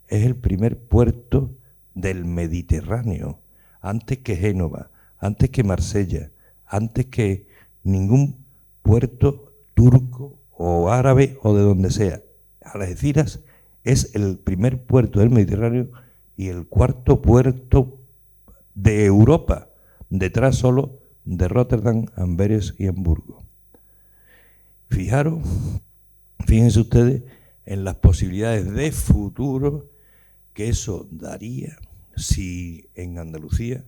es el primer puerto del Mediterráneo, antes que Génova, antes que Marsella, antes que ningún puerto turco o árabe o de donde sea. Algeciras es el primer puerto del Mediterráneo y el 4.º puerto de Europa, detrás solo de Rotterdam, Amberes y Hamburgo. Fíjense ustedes en las posibilidades de futuro que eso daría si en Andalucía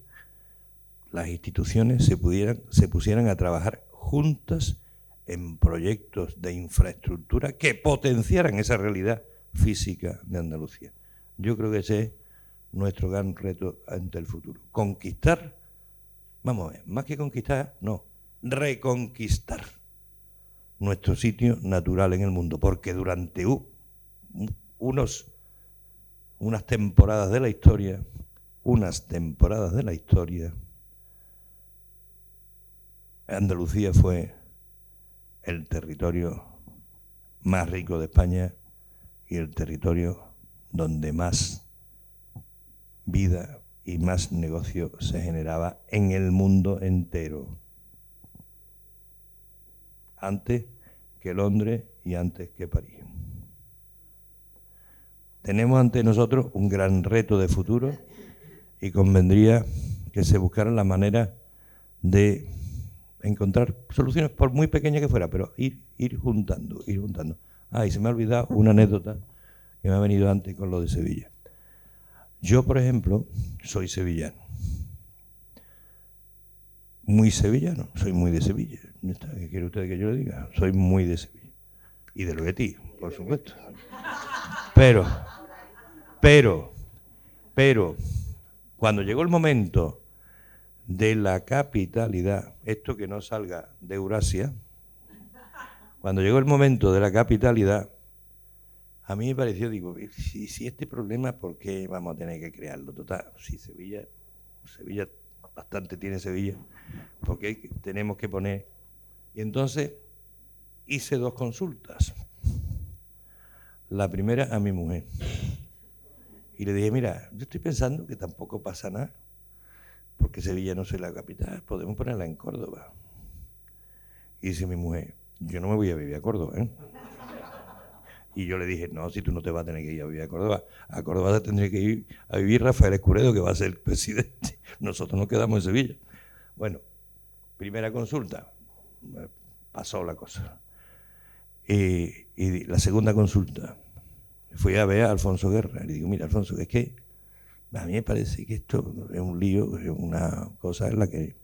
las instituciones se pusieran a trabajar juntas en proyectos de infraestructura que potenciaran esa realidad física de Andalucía. Yo creo que ese es nuestro gran reto ante el futuro. Conquistar, vamos a ver, más que conquistar, no, reconquistar nuestro sitio natural en el mundo, porque durante unas temporadas de la historia, Andalucía fue el territorio más rico de España y el territorio donde más vida y más negocio se generaba en el mundo entero. Antes que Londres y antes que París. Tenemos ante nosotros un gran reto de futuro y convendría que se buscaran las maneras de encontrar soluciones, por muy pequeñas que fuera, pero ir juntando. Y se me ha olvidado una anécdota que me ha venido antes con lo de Sevilla. Yo, por ejemplo, soy sevillano. Muy sevillano, soy muy de Sevilla. ¿Qué quiere usted que yo le diga? Soy muy de Sevilla. Y del Betis, por supuesto. Pero, cuando llegó el momento de la capitalidad, esto que no salga de Eurasia, cuando llegó el momento de la capitalidad, a mí me pareció, digo, si este problema, ¿por qué vamos a tener que crearlo? Total, si Sevilla bastante tiene Sevilla, ¿por qué tenemos que poner? Y entonces hice 2 consultas. La primera a mi mujer. Y le dije, mira, yo estoy pensando que tampoco pasa nada, porque Sevilla no es la capital, podemos ponerla en Córdoba. Y dice mi mujer, yo no me voy a vivir a Córdoba, Y yo le dije, no, si tú no te vas a tener que ir a vivir a Córdoba te tendré que ir a vivir Rafael Escuredo, que va a ser el presidente. Nosotros nos quedamos en Sevilla. Bueno, primera consulta, pasó la cosa. Y la segunda consulta, fui a ver a Alfonso Guerra. Le digo, mira, Alfonso, es que a mí me parece que esto es un lío, es una cosa en la que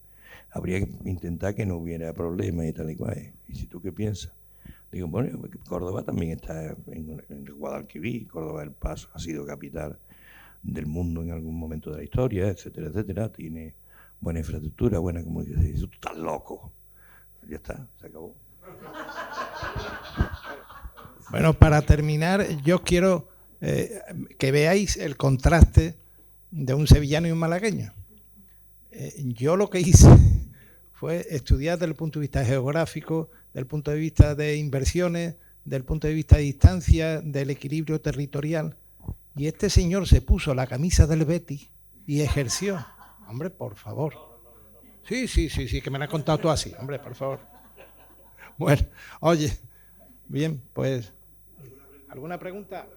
habría que intentar que no hubiera problemas y tal y cual. ¿Y si tú qué piensas? Digo, bueno, Córdoba también está en el Guadalquivir, Córdoba del Paso ha sido capital del mundo en algún momento de la historia, etcétera, etcétera. Tiene buena infraestructura, buena comunicación. Tú estás loco. Ya está, se acabó. Bueno, para terminar, yo quiero que veáis el contraste de un sevillano y un malagueño. Yo lo que hice fue estudiar desde el punto de vista geográfico, desde el punto de vista de inversiones, desde el punto de vista de distancia, del equilibrio territorial. Y este señor se puso la camisa del Betis y ejerció. Hombre, por favor. Sí, que me la has contado tú así. Hombre, por favor. Bueno, oye, bien, pues, ¿alguna pregunta?